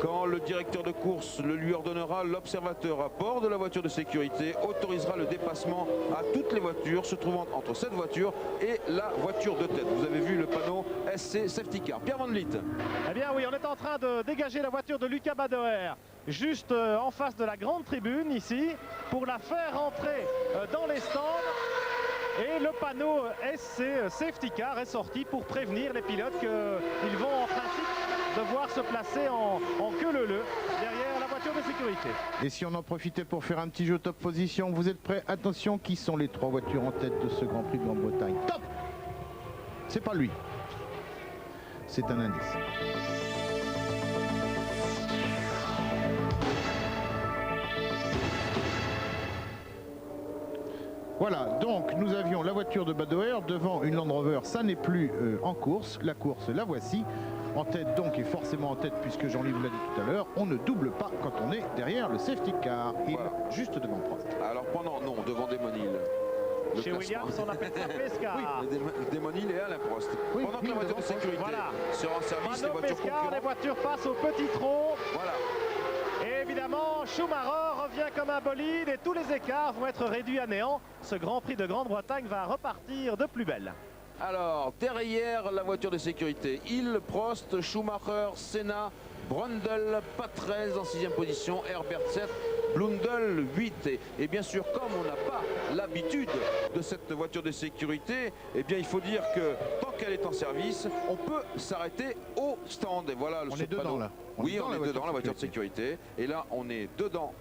Quand le directeur de course le lui ordonnera, l'observateur à bord de la voiture de sécurité autorisera le dépassement à toutes les voitures se trouvant entre cette voiture et la voiture de tête. Vous avez vu le panneau SC Safety Car. Pierre Van Vliet. Eh bien oui, on est en train de dégager la voiture de Lucas Badoer juste en face de la grande tribune ici pour la faire entrer dans les stands. Et le panneau SC Safety Car est sorti pour prévenir les pilotes qu'ils vont en principe devoir se placer en queue leu derrière la voiture de sécurité. Et si on en profitait pour faire un petit jeu top position, vous êtes prêts? Attention, qui sont les 3 voitures en tête de ce Grand Prix de Grande-Bretagne? Top! C'est pas lui. C'est un indice. Voilà, donc nous avions la voiture de Badoer devant une Land Rover, ça n'est plus en course, la course la voici, en tête donc et forcément en tête puisque Jean-Louis vous l'a dit tout à l'heure, on ne double pas quand on est derrière le safety car, et voilà. Juste devant Prost. Alors devant Damon Hill. Chez Williams, on appelle ça Pescar. Oui, Damon Hill et Alain Prost. Oui, Pendant que la voiture de sécurité sera en service, les Mano voitures Pescar, concurrentes. les voitures passent au petit trot. Voilà. Et évidemment, Schumacher revient comme un bolide et tous les écarts vont être réduits à néant. Ce Grand Prix de Grande-Bretagne va repartir de plus belle. Alors, derrière la voiture de sécurité, Hill, Prost, Schumacher, Senna, Brundle, Patrese en 6e position, Herbert 7, Blundell 8. Et bien sûr, comme on n'a pas l'habitude de cette voiture de sécurité, eh bien il faut dire que tant qu'elle est en service, on peut s'arrêter au stand. Et voilà le On est dedans là. Oui, on est dedans, la voiture de sécurité. Et là, on est dedans.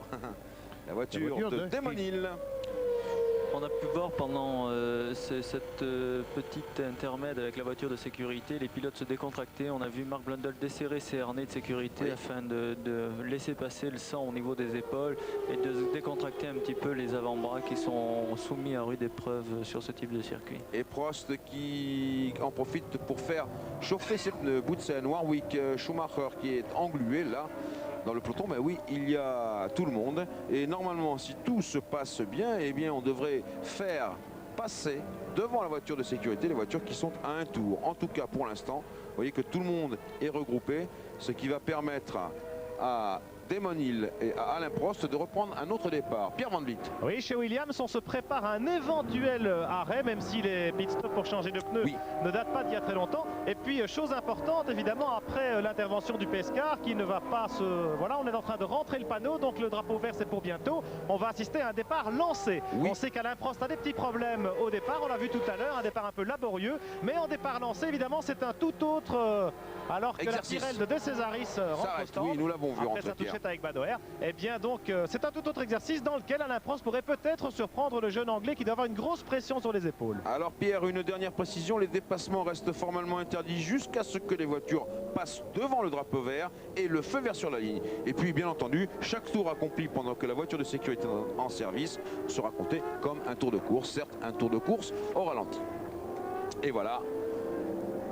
La voiture de Damon Hill. On a pu voir pendant cette petite intermède avec la voiture de sécurité, les pilotes se décontracter. On a vu Mark Blundell desserrer ses harnais de sécurité afin de laisser passer le sang au niveau des épaules et de décontracter un petit peu les avant-bras qui sont soumis à rude épreuve sur ce type de circuit. Et Prost qui en profite pour faire chauffer ses pneus. Boutsen, Warwick, Schumacher qui est englué là. Dans le peloton, ben oui, il y a tout le monde. Et normalement, si tout se passe bien, eh bien, on devrait faire passer devant la voiture de sécurité les voitures qui sont à un tour. En tout cas, pour l'instant, vous voyez que tout le monde est regroupé, ce qui va permettre à Damon Hill et à Alain Prost de reprendre un autre départ. Pierre Van Vliet. Oui, chez Williams, on se prépare à un éventuel arrêt, même si les pit stops pour changer de pneus ne datent pas d'il y a très longtemps. Et puis, chose importante, évidemment, après l'intervention du Pescar qui ne va pas se... Voilà, on est en train de rentrer le panneau, donc le drapeau vert, c'est pour bientôt. On va assister à un départ lancé. On sait qu'Alain Prost a des petits problèmes au départ, on l'a vu tout à l'heure, un départ un peu laborieux. Mais en départ lancé, évidemment, c'est un tout autre... alors que exercice. La Tyrrell de De Cesaris rentre au stand. Oui, nous l'avons vu après sa touchette avec Badoer. Et bien donc, c'est un tout autre exercice dans lequel Alain Prost pourrait peut-être surprendre le jeune Anglais qui doit avoir une grosse pression sur les épaules. Alors Pierre, une dernière précision, les dépassements restent formellement interdits jusqu'à ce que les voitures passent devant le drapeau vert et le feu vert sur la ligne. Et puis bien entendu, chaque tour accompli pendant que la voiture de sécurité est en service sera compté comme un tour de course, certes un tour de course au ralenti. Et voilà.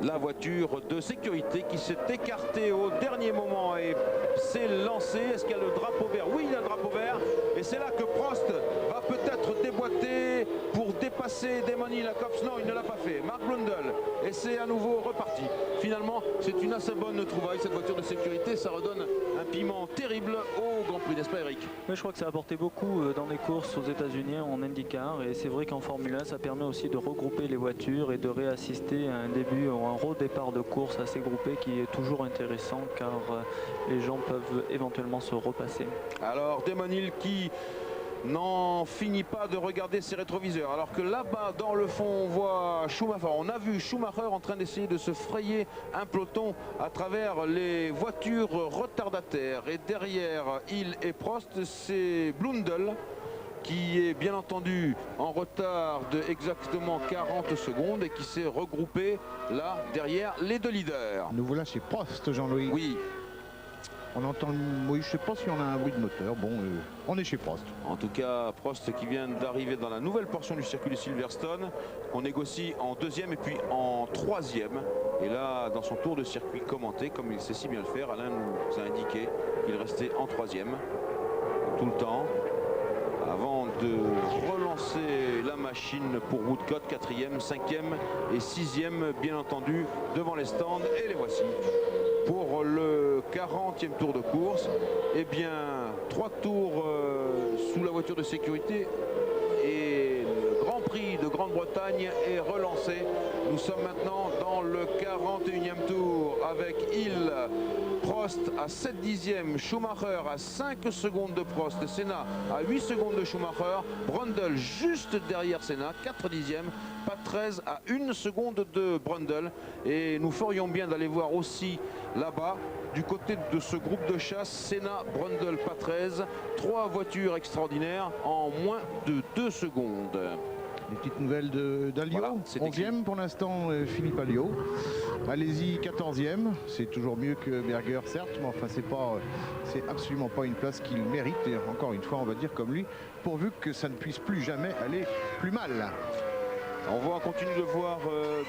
La voiture de sécurité qui s'est écartée au dernier moment et s'est lancée. Est-ce qu'il y a le drapeau vert? Oui, il y a le drapeau vert. Et c'est là que Prost va peut-être déboîter pour dépasser Damon Hill à Copse. Non, il ne l'a pas fait. Mark Blundell. Et c'est à nouveau reparti. Finalement, c'est une assez bonne trouvaille, cette voiture de sécurité. Ça redonne un piment terrible au Grand Prix, n'est-ce pas Eric? Mais je crois que ça a apporté beaucoup dans les courses aux États-Unis en IndyCar. Et c'est vrai qu'en Formule 1, ça permet aussi de regrouper les voitures et de réassister à un début ou un redépart de course assez groupé qui est toujours intéressant car les gens peuvent éventuellement se repasser. Alors Damon Hill qui n'en finit pas de regarder ses rétroviseurs alors que là-bas dans le fond on voit Schumacher. On a vu Schumacher en train d'essayer de se frayer un peloton à travers les voitures retardataires et derrière Hill et Prost c'est Blundell qui est bien entendu en retard de exactement 40 secondes et qui s'est regroupé là derrière les deux leaders. Nous voilà chez Prost, Jean-Louis. Oui. On entend, oui, je sais pas si on a un bruit de moteur. Bon, on est chez Prost. En tout cas, Prost qui vient d'arriver dans la nouvelle portion du circuit de Silverstone. On négocie en deuxième et puis en troisième. Et là, dans son tour de circuit commenté, comme il sait si bien le faire, Alain nous a indiqué qu'il restait en troisième tout le temps. Avant de relancer la machine pour Woodcote, quatrième, cinquième et sixième, bien entendu, devant les stands. Et les voici. Pour le 40e tour de course, eh bien, 3 tours sous la voiture de sécurité et le Grand Prix de Grande-Bretagne est relancé. Nous sommes maintenant dans le 41e tour avec Hill, Prost à 7 dixièmes, Schumacher à 5 secondes de Prost, Senna à 8 secondes de Schumacher, Brundle juste derrière Senna, 4 dixièmes, Patrese à 1 seconde de Brundle. Et nous ferions bien d'aller voir aussi là-bas, du côté de ce groupe de chasse, Senna, Brundle, Patrese, 3 voitures extraordinaires en moins de 2 secondes. Les petites nouvelles d'Alliot, Voilà, 11e pour l'instant, Philippe Alliot. Allez-y, 14e, c'est toujours mieux que Berger, certes, mais enfin c'est absolument pas une place qu'il mérite. Et encore une fois, on va dire comme lui, pourvu que ça ne puisse plus jamais aller plus mal. On va continuer de voir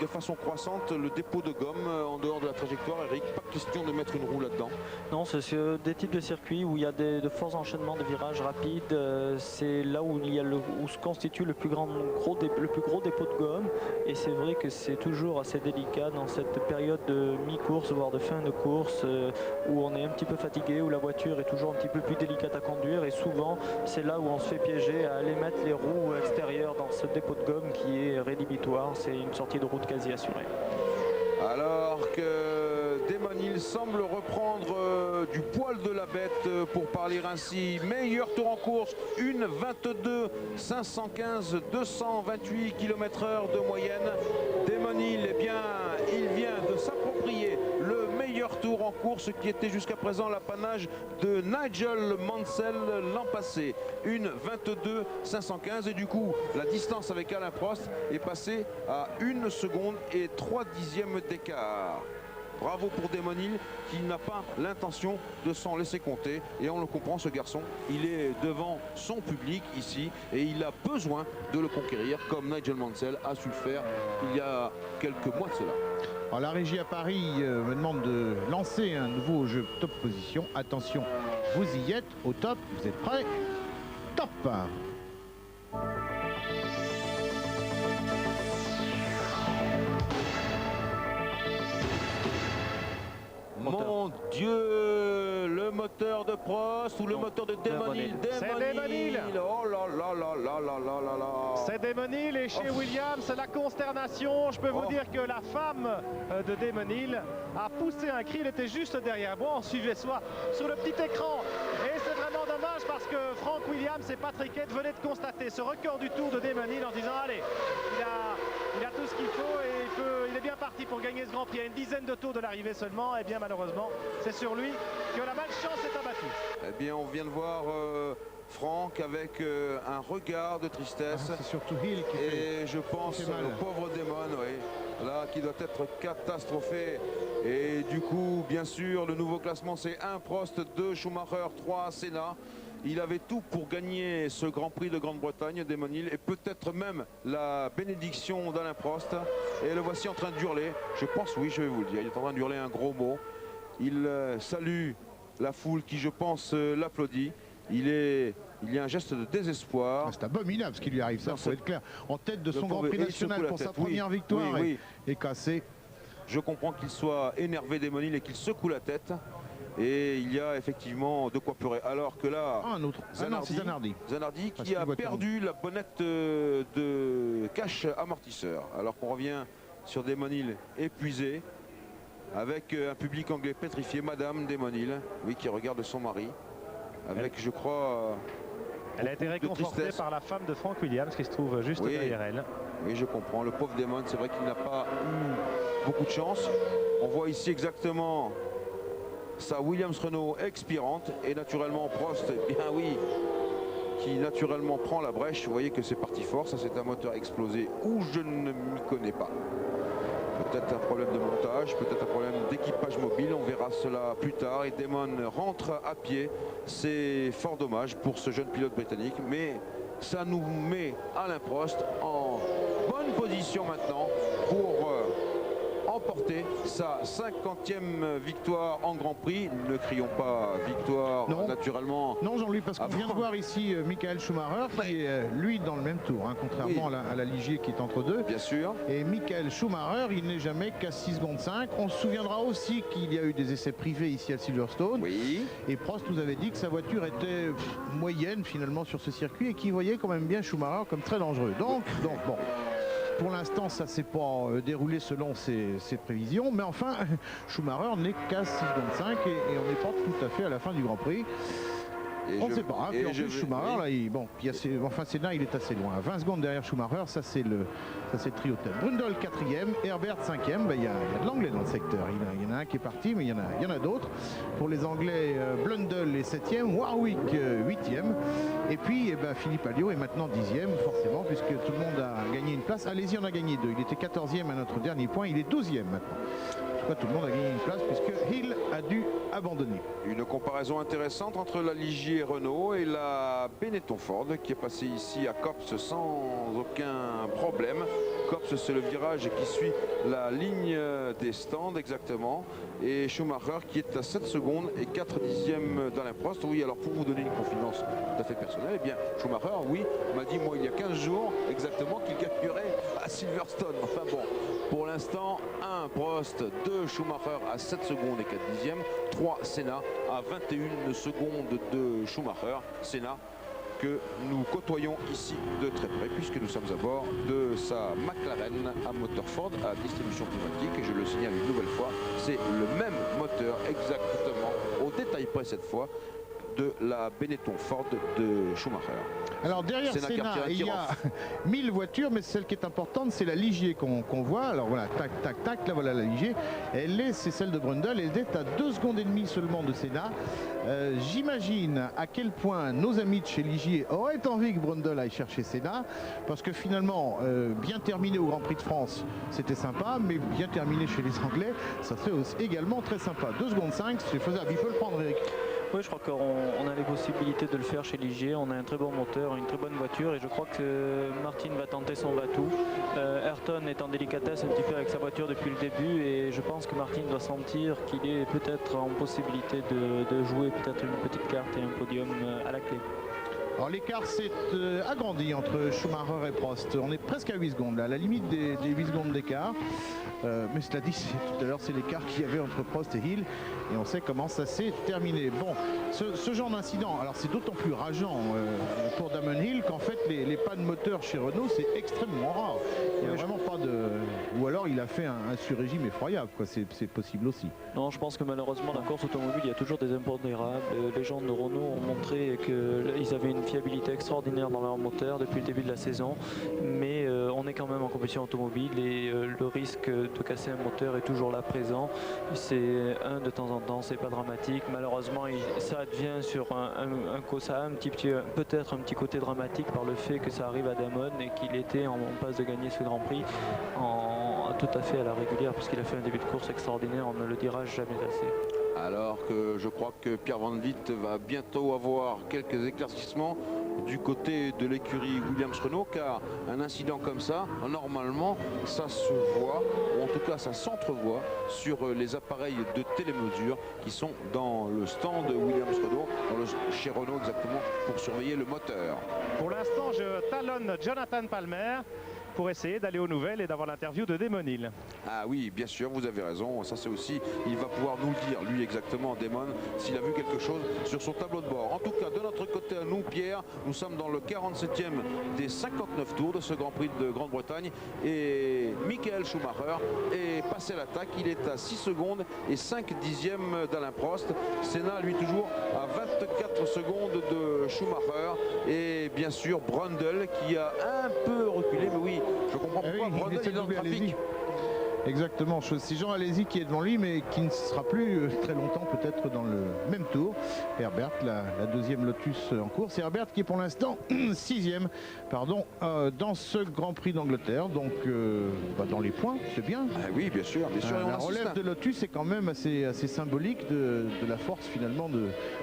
de façon croissante le dépôt de gomme en dehors de la trajectoire. Eric, pas question de mettre une roue là-dedans. Non, c'est sur des types de circuits où il y a de forts enchaînements de virages rapides. C'est là où il y a où se constitue le plus gros dépôt de gomme. Et c'est vrai que c'est toujours assez délicat dans cette période de mi-course, voire de fin de course, où on est un petit peu fatigué, où la voiture est toujours un petit peu plus délicate à conduire. Et souvent, c'est là où on se fait piéger à aller mettre les roues extérieures dans ce dépôt de gomme qui est rédhibitoire. C'est une sortie de route quasi assurée. Alors que Damon Hill semble reprendre du poil de la bête, pour parler ainsi. Meilleur tour en course, une 22 515, 228 km/h de moyenne. Damon Hill, eh bien, il vient de s'approprier le meilleur tour en course qui était jusqu'à présent l'apanage de Nigel Mansell l'an passé. Une 22 515 et du coup la distance avec Alain Prost est passée à 1 seconde et 3 dixièmes d'écart. Bravo pour Damon Hill qui n'a pas l'intention de s'en laisser compter. Et on le comprend, ce garçon, il est devant son public ici et il a besoin de le conquérir comme Nigel Mansell a su le faire il y a quelques mois de cela. Alors, la régie à Paris me demande de lancer un nouveau jeu top position. Attention, vous y êtes au top, vous êtes prêts? Top! Mon Dieu, le moteur de Prost ou le moteur de Damon Hill? C'est Damon Hill. Oh là là là là là là là là. C'est Damon Hill et chez Williams, la consternation. Je peux vous dire que la femme de Damon Hill a poussé un cri. Elle était juste derrière moi. On suivait ça sur le petit écran. Et c'est vraiment dommage parce que Frank Williams et Patrick Head venaient de constater ce record du tour de Damon Hill en disant allez, il a tout ce qu'il faut et il est bien parti pour gagner ce Grand Prix. À une dizaine de tours de l'arrivée seulement. Et bien malheureusement, c'est sur lui que la malchance est abattue. Eh bien, on vient de voir Franck avec un regard de tristesse. C'est surtout Hill qui Et je pense mal. au pauvre Damon, oui, là, qui doit être catastrophé. Et du coup, bien sûr, le nouveau classement, c'est 1 Prost, 2 Schumacher, 3 Senna. Il avait tout pour gagner ce Grand Prix de Grande-Bretagne, Damon Hill, et peut-être même la bénédiction d'Alain Prost. Et le voici en train de hurler. Je pense, oui, je vais vous le dire, il est en train de hurler un gros mot. Il salue la foule qui, je pense, l'applaudit. Il y a un geste de désespoir. C'est abominable ce qui lui arrive, ça, faut être clair. En tête de son Grand pauvre- Prix et il secoue national la pour sa tête. première Oui, victoire oui, est cassé. Je comprends qu'il soit énervé, Damon Hill, et qu'il secoue la tête. Et il y a effectivement de quoi pleurer. Alors que là, Un autre. Ah non, c'est Zanardi. Zanardi Parce qui qu'il a voit perdu la bonnette de cache amortisseur. Alors qu'on revient sur Damon Hill épuisé, avec un public anglais pétrifié. Madame Damon Hill, oui, qui regarde son mari, avec, je crois... Elle a été beaucoup de réconfortée tristesse. par la femme de Frank Williams qui se trouve juste Oui. derrière elle. Oui, je comprends. Le pauvre Damon, c'est vrai qu'il n'a pas eu beaucoup de chance. On voit ici exactement sa Williams Renault expirante. Et naturellement, Prost, eh bien oui, qui naturellement prend la brèche. Vous voyez que c'est parti fort. Ça, c'est un moteur explosé ou je ne m'y connais pas. Peut-être un problème de montage, peut-être un problème d'équipage mobile. On verra cela plus tard. Et Damon rentre à pied. C'est fort dommage pour ce jeune pilote britannique. Mais ça nous met Alain Prost en bonne position maintenant pour emporter sa 50e victoire en Grand Prix. Ne crions pas victoire naturellement. Non Jean-Louis, parce qu'on vient de voir ici Michael Schumacher qui est lui dans le même tour, hein, contrairement à la Ligier qui est entre deux. Bien sûr. Et Michael Schumacher, il n'est jamais qu'à 6 secondes 5. On se souviendra aussi qu'il y a eu des essais privés ici à Silverstone. Oui. Et Prost nous avait dit que sa voiture était moyenne finalement sur ce circuit et qu'il voyait quand même bien Schumacher comme très dangereux. Donc bon. Pour l'instant, ça ne s'est pas déroulé selon ses prévisions. Mais enfin, Schumacher n'est qu'à 6 secondes 5 et on n'est pas tout à fait à la fin du Grand Prix. On ne sait pas. Hein. Puis en plus, Schumacher, là, Senna, il est assez loin. 20 secondes derrière Schumacher, ça c'est le trio tête. Brundle 4e, Herbert 5e. Il y a de l'anglais dans le secteur. Il y en a un qui est parti, mais il y en a d'autres. Pour les Anglais, Blundell est 7e, Warwick 8e. Et puis Philippe Alliot est maintenant 10e, forcément, puisque tout le monde a gagné une place. Allez-y, on a gagné 2. Il était 14e à notre dernier point. Il est 12e maintenant. Tout le monde a gagné une place puisque Hill a dû abandonner. Une comparaison intéressante entre la Ligier Renault et la Benetton Ford qui est passée ici à Copse sans aucun problème. Copse, c'est le virage qui suit la ligne des stands exactement. Et Schumacher qui est à 7 secondes et 4 dixièmes d'Alain Prost. Oui, alors pour vous donner une confidence tout à fait personnelle, eh bien Schumacher, oui, m'a dit moi il y a 15 jours exactement qu'il gagnerait à Silverstone. Enfin bon, pour l'instant, 1 Prost, 2 Schumacher à 7 secondes et 4 dixièmes, 3 Senna à 21 secondes de Schumacher. Senna que nous côtoyons ici de très près puisque nous sommes à bord de sa McLaren à moteur Ford à distribution pneumatique. Et je le signale une nouvelle fois, c'est le même moteur exactement au détail près cette fois de la Benetton Ford de Schumacher. Alors derrière Senna, il y a 1000 voitures, mais celle qui est importante, c'est la Ligier qu'on voit. Alors voilà, tac, tac, tac, là voilà la Ligier. C'est celle de Brundle, elle est à 2 secondes et demie seulement de Senna. J'imagine à quel point nos amis de chez Ligier auraient envie que Brundle aille chercher Senna, parce que finalement, bien terminé au Grand Prix de France, c'était sympa, mais bien terminé chez les Anglais, ça serait également très sympa. 2 secondes 5, c'est faisable, il peut le prendre, Eric. Oui, je crois qu'on a les possibilités de le faire chez Ligier. On a un très bon moteur, une très bonne voiture et je crois que Martin va tenter son va-tout. Ayrton est en délicatesse un petit peu avec sa voiture depuis le début et je pense que Martin doit sentir qu'il est peut-être en possibilité de jouer peut-être une petite carte et un podium à la clé. Alors l'écart s'est agrandi entre Schumacher et Prost. On est presque à 8 secondes, là, à la limite des 8 secondes d'écart. Mais cela dit, tout à l'heure, c'est l'écart qu'il y avait entre Prost et Hill. Et on sait comment ça s'est terminé. Bon, ce genre d'incident, alors c'est d'autant plus rageant pour Damon Hill qu'en fait, les pannes moteurs chez Renault, c'est extrêmement rare. Il n'y a vraiment pas de... Ou alors il a fait un sur-régime effroyable, quoi. C'est possible aussi. Non, je pense que malheureusement, dans la course automobile, il y a toujours des impondérables. Les gens de Renault ont montré qu'ils avaient une fiabilité extraordinaire dans leur moteur depuis le début de la saison. Mais on est quand même en compétition automobile et le risque de casser un moteur est toujours là présent. C'est de temps en temps, c'est pas dramatique. Malheureusement, ça devient sur ça a peut-être un petit côté dramatique par le fait que ça arrive à Damon et qu'il était en passe de gagner ce Grand Prix tout à fait à la régulière puisqu'il a fait un début de course extraordinaire, on ne le dira jamais assez. Alors que je crois que Pierre Van Vliet va bientôt avoir quelques éclaircissements du côté de l'écurie Williams-Renault, car un incident comme ça, normalement, ça se voit, ou en tout cas ça s'entrevoit sur les appareils de télémesure qui sont dans le stand Williams-Renault, chez Renault exactement, pour surveiller le moteur. Pour l'instant, je talonne Jonathan Palmer pour essayer d'aller aux nouvelles et d'avoir l'interview de Damon Hill. Ah oui, bien sûr, vous avez raison. Ça, c'est aussi, il va pouvoir nous le dire, lui exactement, Damon, s'il a vu quelque chose sur son tableau de bord. En tout cas, de notre côté, à nous, Pierre, nous sommes dans le 47e des 59 tours de ce Grand Prix de Grande-Bretagne. Et Michael Schumacher est passé à l'attaque. Il est à 6 secondes et 5 dixièmes d'Alain Prost. Senna, lui, toujours à 24 secondes de Schumacher. Et bien sûr, Brundle qui a un peu reculé, mais oui, je comprends pourquoi Brundle est dans le trafic. Exactement, c'est Jean Alesi qui est devant lui, mais qui ne sera plus très longtemps peut-être dans le même tour. Herbert, la deuxième Lotus en course. Et Herbert qui est pour l'instant 6e dans ce Grand Prix d'Angleterre. Donc dans les points, c'est bien. Ah oui, bien sûr. La relève de Lotus est quand même assez symbolique de la force finalement,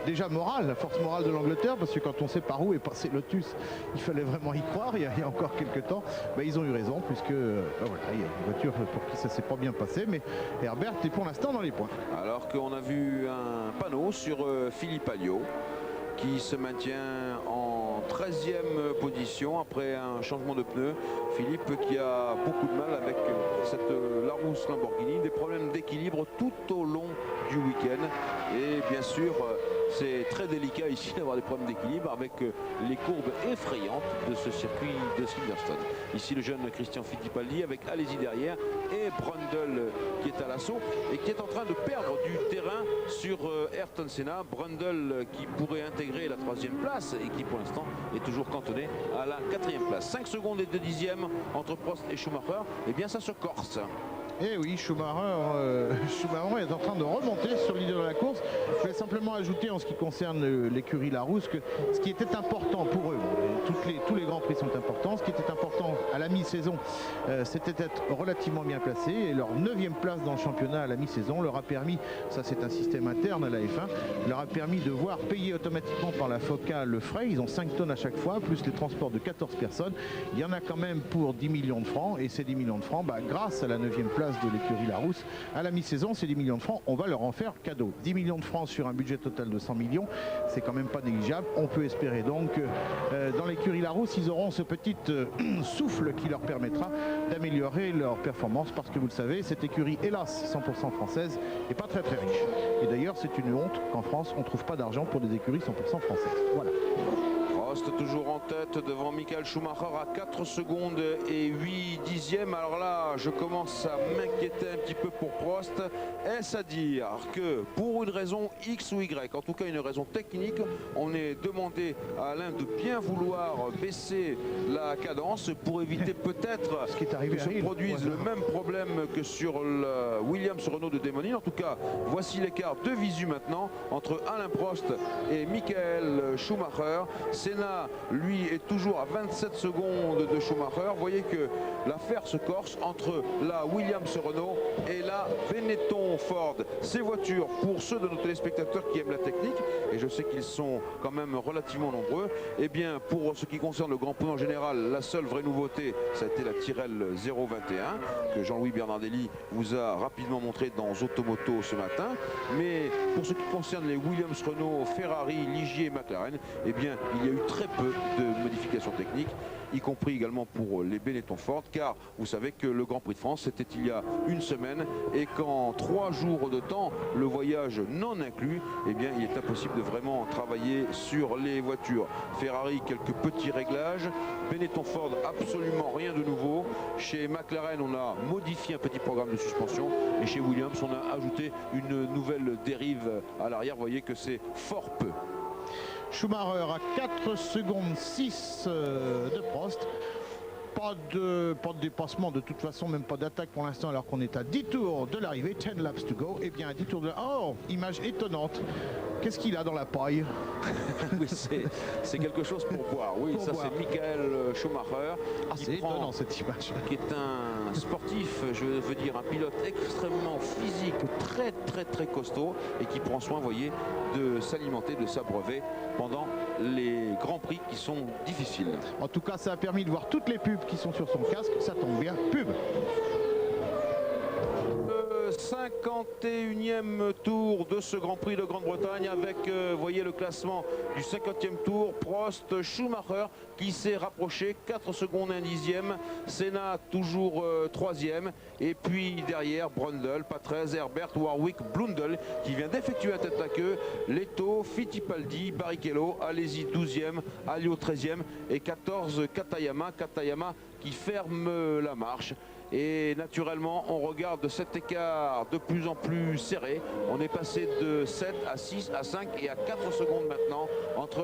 déjà morale, la force morale de l'Angleterre, parce que quand on sait par où est passé Lotus, il fallait vraiment y croire il y a encore quelques temps. Ils ont eu raison, puisque voilà, il y a une voiture pour qui ça s'est pas bien passé, mais Herbert est pour l'instant dans les points. Alors qu'on a vu un panneau sur Philippe Alliot qui se maintient en 13e position après un changement de pneu. Philippe qui a beaucoup de mal avec cette Larousse Lamborghini, des problèmes d'équilibre tout au long du week-end. Et bien sûr, c'est très délicat ici d'avoir des problèmes d'équilibre avec les courbes effrayantes de ce circuit de Silverstone. Ici le jeune Christian Fittipaldi avec Alesi derrière et Brundle qui est à l'assaut et qui est en train de perdre du terrain sur Ayrton Senna. Brundle qui pourrait intégrer la 3e place et qui pour l'instant est toujours cantonné à la 4e place. 5 secondes et 2 dixièmes entre Prost et Schumacher. Et bien ça se corse. Et oui, Schumacher est en train de remonter sur le leader de la course. Je vais simplement ajouter en ce qui concerne l'écurie Larousse que ce qui était important pour eux, tous les grands prix sont importants, ce qui était important à la mi-saison, c'était d'être relativement bien placé, et leur 9e place dans le championnat à la mi-saison leur a permis, ça c'est un système interne à la F1, leur a permis de voir payer automatiquement par la FOCA le frais. Ils ont 5 tonnes à chaque fois, plus les transports de 14 personnes. Il y en a quand même pour 10 millions de francs, et ces 10 millions de francs, grâce à la 9e place de l'écurie Larousse à la mi-saison, ces 10 millions de francs, on va leur en faire cadeau. 10 millions de francs sur un budget total de 100 millions, c'est quand même pas négligeable. On peut espérer donc dans l'écurie Larousse, ils auront ce petit souffle qui leur permettra d'améliorer leur performance, parce que vous le savez, cette écurie, hélas 100% française, n'est pas très riche. Et d'ailleurs, c'est une honte qu'en France, on ne trouve pas d'argent pour des écuries 100% françaises. Voilà. Prost toujours en tête devant Michael Schumacher à 4 secondes et 8 dixièmes. Alors là, je commence à m'inquiéter un petit peu pour Prost. Est-ce à dire que pour une raison X ou Y, en tout cas une raison technique, on est demandé à Alain de bien vouloir baisser la cadence pour éviter peut-être que se produise le même problème que sur le Williams Renault de Démonine. En tout cas, voici l'écart de visu maintenant entre Alain Prost et Michael Schumacher. Senna, lui, est toujours à 27 secondes de Schumacher. Vous voyez que l'affaire se corse entre la Williams Renault et la Benetton Ford. Ces voitures, pour ceux de nos téléspectateurs qui aiment la technique, et je sais qu'ils sont quand même relativement nombreux, et bien pour ce qui concerne le Grand Prix en général, la seule vraie nouveauté, ça a été la Tyrrell 021 que Jean-Louis Bernardelli vous a rapidement montré dans Automoto ce matin. Mais pour ce qui concerne les Williams Renault, Ferrari, Ligier et McLaren, eh bien il y a eu très peu de modifications techniques, y compris également pour les Benetton Ford, car vous savez que le Grand Prix de France c'était il y a une semaine et qu'en 3 jours de temps, le voyage non inclus, eh bien il est impossible de vraiment travailler sur les voitures. Ferrari, quelques petits réglages, Benetton Ford, absolument rien de nouveau. Chez McLaren, on a modifié un petit programme de suspension et chez Williams, on a ajouté une nouvelle dérive à l'arrière. Vous voyez que c'est fort peu. Schumacher à 4 secondes 6 de Prost. Pas de dépassement de toute façon, même pas d'attaque pour l'instant, alors qu'on est à 10 tours de l'arrivée, 10 laps to go. Et bien à 10 tours de... Oh, image étonnante. Qu'est-ce qu'il a dans la paille? Oui, c'est quelque chose pour voir. Oui, ça c'est Michael Schumacher. C'est étonnant cette image. Qui est un sportif, je veux dire un pilote extrêmement physique, très costaud, et qui prend soin, vous voyez, de s'alimenter, de s'abreuver pendant les grands prix qui sont difficiles. En tout cas, ça a permis de voir toutes les pubs qui sont sur son casque. Ça tombe bien, pub. 51e tour de ce Grand Prix de Grande-Bretagne avec, voyez le classement du 50e tour, Prost, Schumacher qui s'est rapproché, 4 secondes 1 dixième, Senna toujours 3e, et puis derrière Brundle, Patrese, Herbert, Warwick, Blundell qui vient d'effectuer un tête à queue, Leto, Fittipaldi, Barrichello, Alesi 12e, Alliot 13e et 14 Katayama qui ferme la marche. Et naturellement, on regarde cet écart de plus en plus serré. On est passé de 7 à 6 à 5 et à 4 secondes maintenant entre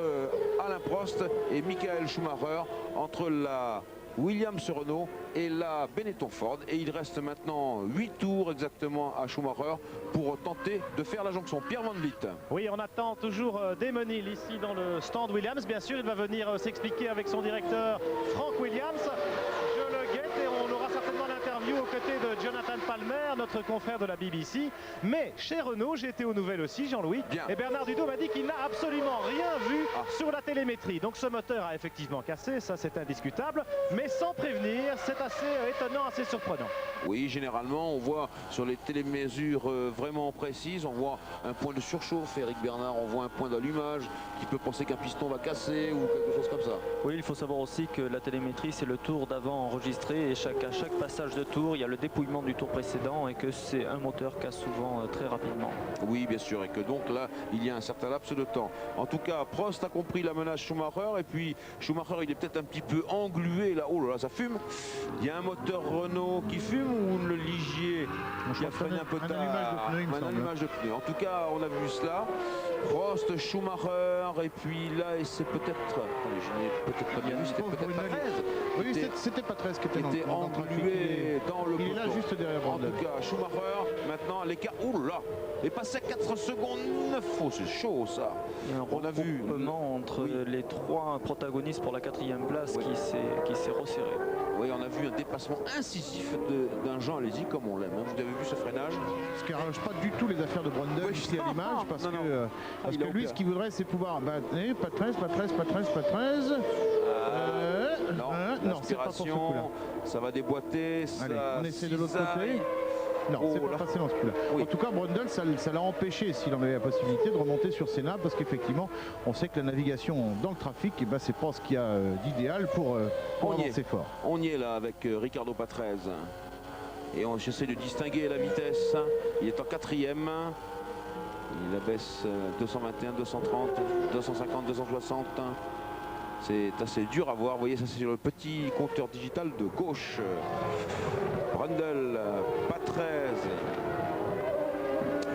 Alain Prost et Michael Schumacher, entre la Williams Renault et là Benetton Ford. Et il reste maintenant 8 tours exactement à Schumacher pour tenter de faire la jonction. Pierre Van Vliet. Oui, on attend toujours Desmenil ici dans le stand Williams. Bien sûr, il va venir s'expliquer avec son directeur Frank Williams. Je le guette et on aura certainement l'interview aux côtés de Jonathan Palmer, notre confrère de la BBC. Mais chez Renault, j'ai été aux nouvelles aussi, Jean-Louis. Et Bernard Dudot m'a dit qu'il n'a absolument rien vu sur la télémétrie. Donc ce moteur a effectivement cassé, ça c'est indiscutable. Mais sans prévenir, c'est assez étonnant, assez surprenant. Oui, généralement, on voit sur les télémesures vraiment précises, on voit un point de surchauffe. Eric Bernard, on voit un point d'allumage qui peut penser qu'un piston va casser ou quelque chose comme ça. Oui, il faut savoir aussi que la télémétrie, c'est le tour d'avant enregistré et à chaque passage de tour, il y a le dépouillement du tour précédent et que c'est un moteur casse souvent très rapidement. Oui, bien sûr, et que donc là, il y a un certain laps de temps. En tout cas, Prost a compris la menace Schumacher et puis Schumacher, il est peut-être un petit peu englué là. Oh là là, ça fume. Il y a un moteur Renault qui fume ou le Ligier qui a freiné un peu tard. Un allumage de pneu. En tout cas, on a vu cela. Prost, Schumacher, et puis là, et c'est peut-être. Attendez, je n'ai peut-être pas bien vu, c'était peut-être pas 13. Oui, c'était pas 13 qui était englué dans le peloton. Il est là juste derrière En tout cas, Schumacher, maintenant, l'écart. Ouh là, est passé à 4 secondes 9. Oh, c'est chaud ça. On a vu entre les 3 protagonistes pour la 4e place qui s'est resserré. Oui, on a vu un dépassement incisif d'un Jean Alesi comme on l'aime. Vous avez vu ce freinage? Ce qui n'arrange pas du tout les affaires de Brundle ici à l'image, parce que lui, ce qu'il voudrait, c'est pouvoir. Pas 13, pas 13, pas 13, pas 13. Non, c'est pas pour ce coup-là. Ça va déboîter. Allez, on essaie de l'autre côté. Non, c'est pas passé dans ce coup-là. Oui. En tout cas, Brundle, ça l'a empêché, s'il en avait la possibilité, de remonter sur Senna, parce qu'effectivement, on sait que la navigation dans le trafic, c'est pas ce qu'il y a d'idéal pour avancer fort. On y est là avec Ricardo Patrese. Et on essaie de distinguer la vitesse. Il est en 4e. Il abaisse 221, 230, 250, 260. C'est assez dur à voir. Vous voyez, ça c'est sur le petit compteur digital de gauche. Brundle, Patrese.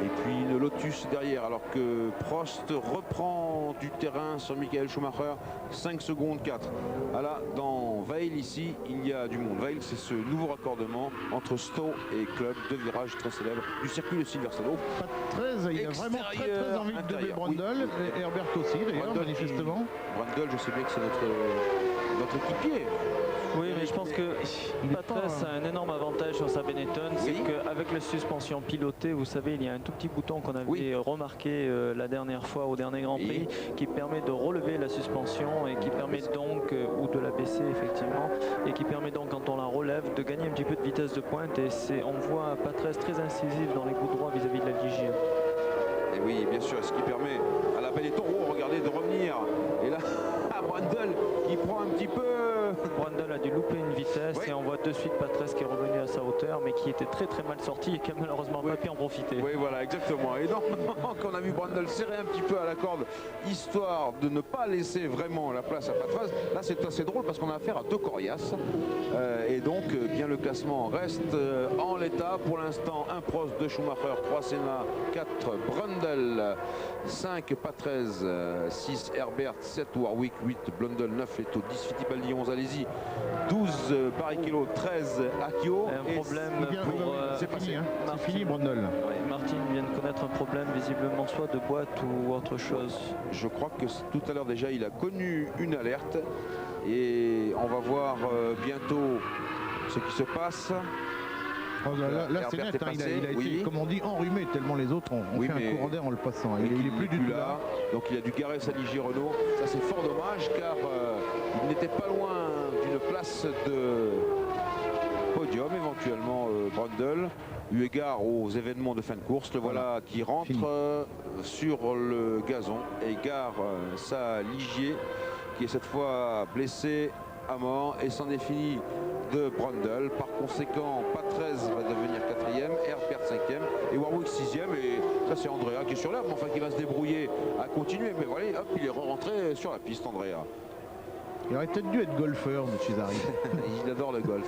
Et puis le Lotus derrière, alors que Prost reprend du terrain sur Michael Schumacher. 5 secondes 4. Voilà, dans Weil ici, il y a du monde. Weil, c'est ce nouveau raccordement entre Stowe et Club, 2 virages très célèbres du circuit de Silverstone. Patrese, il a vraiment très envie de doubler Brundle, et Herbert aussi d'ailleurs, manifestement. Brundle, je sais bien que c'est notre équipier. Oui, mais je pense que Patrese a un énorme avantage sur sa Benetton, c'est qu'avec la suspension pilotée, vous savez, il y a un tout petit bouton qu'on avait remarqué la dernière fois au dernier Grand Prix, qui permet de relever la suspension et qui permet donc, ou de la baisser effectivement, et qui permet donc quand on la relève de gagner un petit peu de vitesse de pointe. Et on voit Patrese très incisif dans les coups droits vis-à-vis de la Ligier. Et oui, bien sûr, ce qui permet à la Benetton, regardez, de revenir. Et là, à Brundle qui prend un petit peu. Brundle a dû louper une vitesse et on voit de suite Patrese qui est revenu à sa hauteur, mais qui était très mal sorti et qui a malheureusement pas pu en profiter. Oui, voilà, exactement. Et donc, on a vu Brundle serrer un petit peu à la corde, histoire de ne pas laisser vraiment la place à Patrese. Là, c'est assez drôle parce qu'on a affaire à 2 coriaces. Et donc, bien le classement reste en l'état. Pour l'instant, 1 Prost, 2 Schumacher, 3 Senna, 4 Brundle, 5 Patrese, 6 Herbert, 7 Warwick, 8 Blundell, 9 Leto, 10 Fittipaldi, 11 Alesi, 12 Barrichello, 13 Akio. Un problème pour c'est fini Brundle. Martin vient de connaître un problème visiblement soit de boîte ou autre chose. Je crois que tout à l'heure déjà il a connu une alerte et on va voir bientôt ce qui se passe. Là c'est net, il a été, comme on dit, enrhumé tellement les autres ont fait un courant d'air en le passant. Il n'est plus du tout là. Donc il a dû garer sa Ligier Renault. Ça c'est fort dommage car il n'était pas loin d'une place de podium éventuellement Brundle. Eu égard aux événements de fin de course, le voilà qui rentre sur le gazon et gare sa Ligier qui est cette fois blessé à mort et c'en est fini de Brundle. Par conséquent, Patrese va devenir 4e, Herbert 5e et Warwick 6e. Et ça, c'est Andrea qui est sur l'herbe, enfin qui va se débrouiller à continuer. Mais voilà, hop, il est rentré sur la piste, Andrea. Il aurait peut-être dû être golfeur, M. Cesari. Il adore le golf.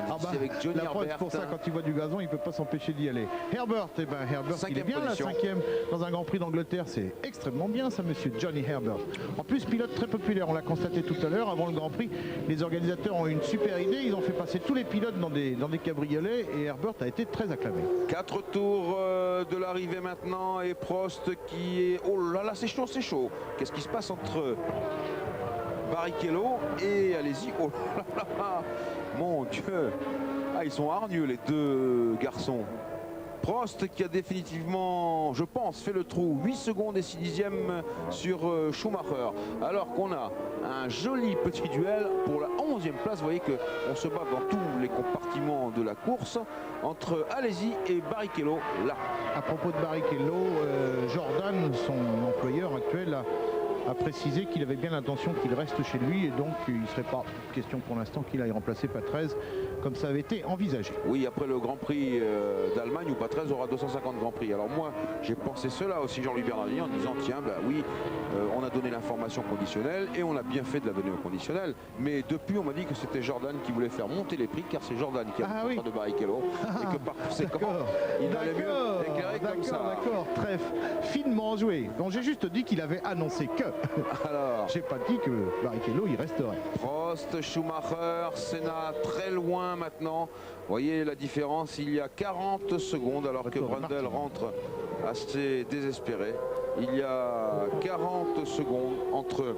Ah bah, avec Johnny la preuve, Herbert. pour ça, quand il voit du gazon, il ne peut pas s'empêcher d'y aller. Herbert, eh ben, Herbert, il est bien la position. 5e dans un Grand Prix d'Angleterre. C'est extrêmement bien ça, monsieur Johnny Herbert. En plus, pilote très populaire, on l'a constaté tout à l'heure, avant le Grand Prix. Les organisateurs ont eu une super idée, ils ont fait passer tous les pilotes dans des cabriolets et Herbert a été très acclamé. 4 tours de l'arrivée maintenant et Prost qui est... Oh là là, c'est chaud, c'est chaud. Qu'est-ce qui se passe entre Barrichello et allez-y. Oh là là là. Mon Dieu. Ah, ils sont hargneux les deux garçons. Prost qui a définitivement, je pense, fait le trou. 8 secondes et 6 dixièmes sur Schumacher. Alors qu'on a un joli petit duel pour la 11e place. Vous voyez qu'on se bat dans tous les compartiments de la course entre Alesi et Barrichello là. À propos de Barrichello, Jordan, son employeur actuel, a précisé qu'il avait bien l'intention qu'il reste chez lui et donc il ne serait pas question pour l'instant qu'il aille remplacer Patrese comme ça avait été envisagé. Oui, après le Grand Prix d'Allemagne où Patrese aura 250 Grands Prix. Alors moi, j'ai pensé cela aussi, Jean-Louis Bernardini, en disant tiens, bah oui, on a donné l'information conditionnelle et on a bien fait de la donner au conditionnel. Mais depuis, on m'a dit que c'était Jordan qui voulait faire monter les prix car c'est Jordan qui a le contrat de Barrichello et que par conséquent, il allait mieux éclairer comme ça. D'accord, très finement joué. Donc j'ai juste dit qu'il avait annoncé que. Alors, j'ai pas dit que Barrichello y resterait. Prost, Schumacher, Senna très loin maintenant. Vous voyez la différence, il y a 40 secondes alors que Brundle rentre assez désespéré. Il y a 40 secondes entre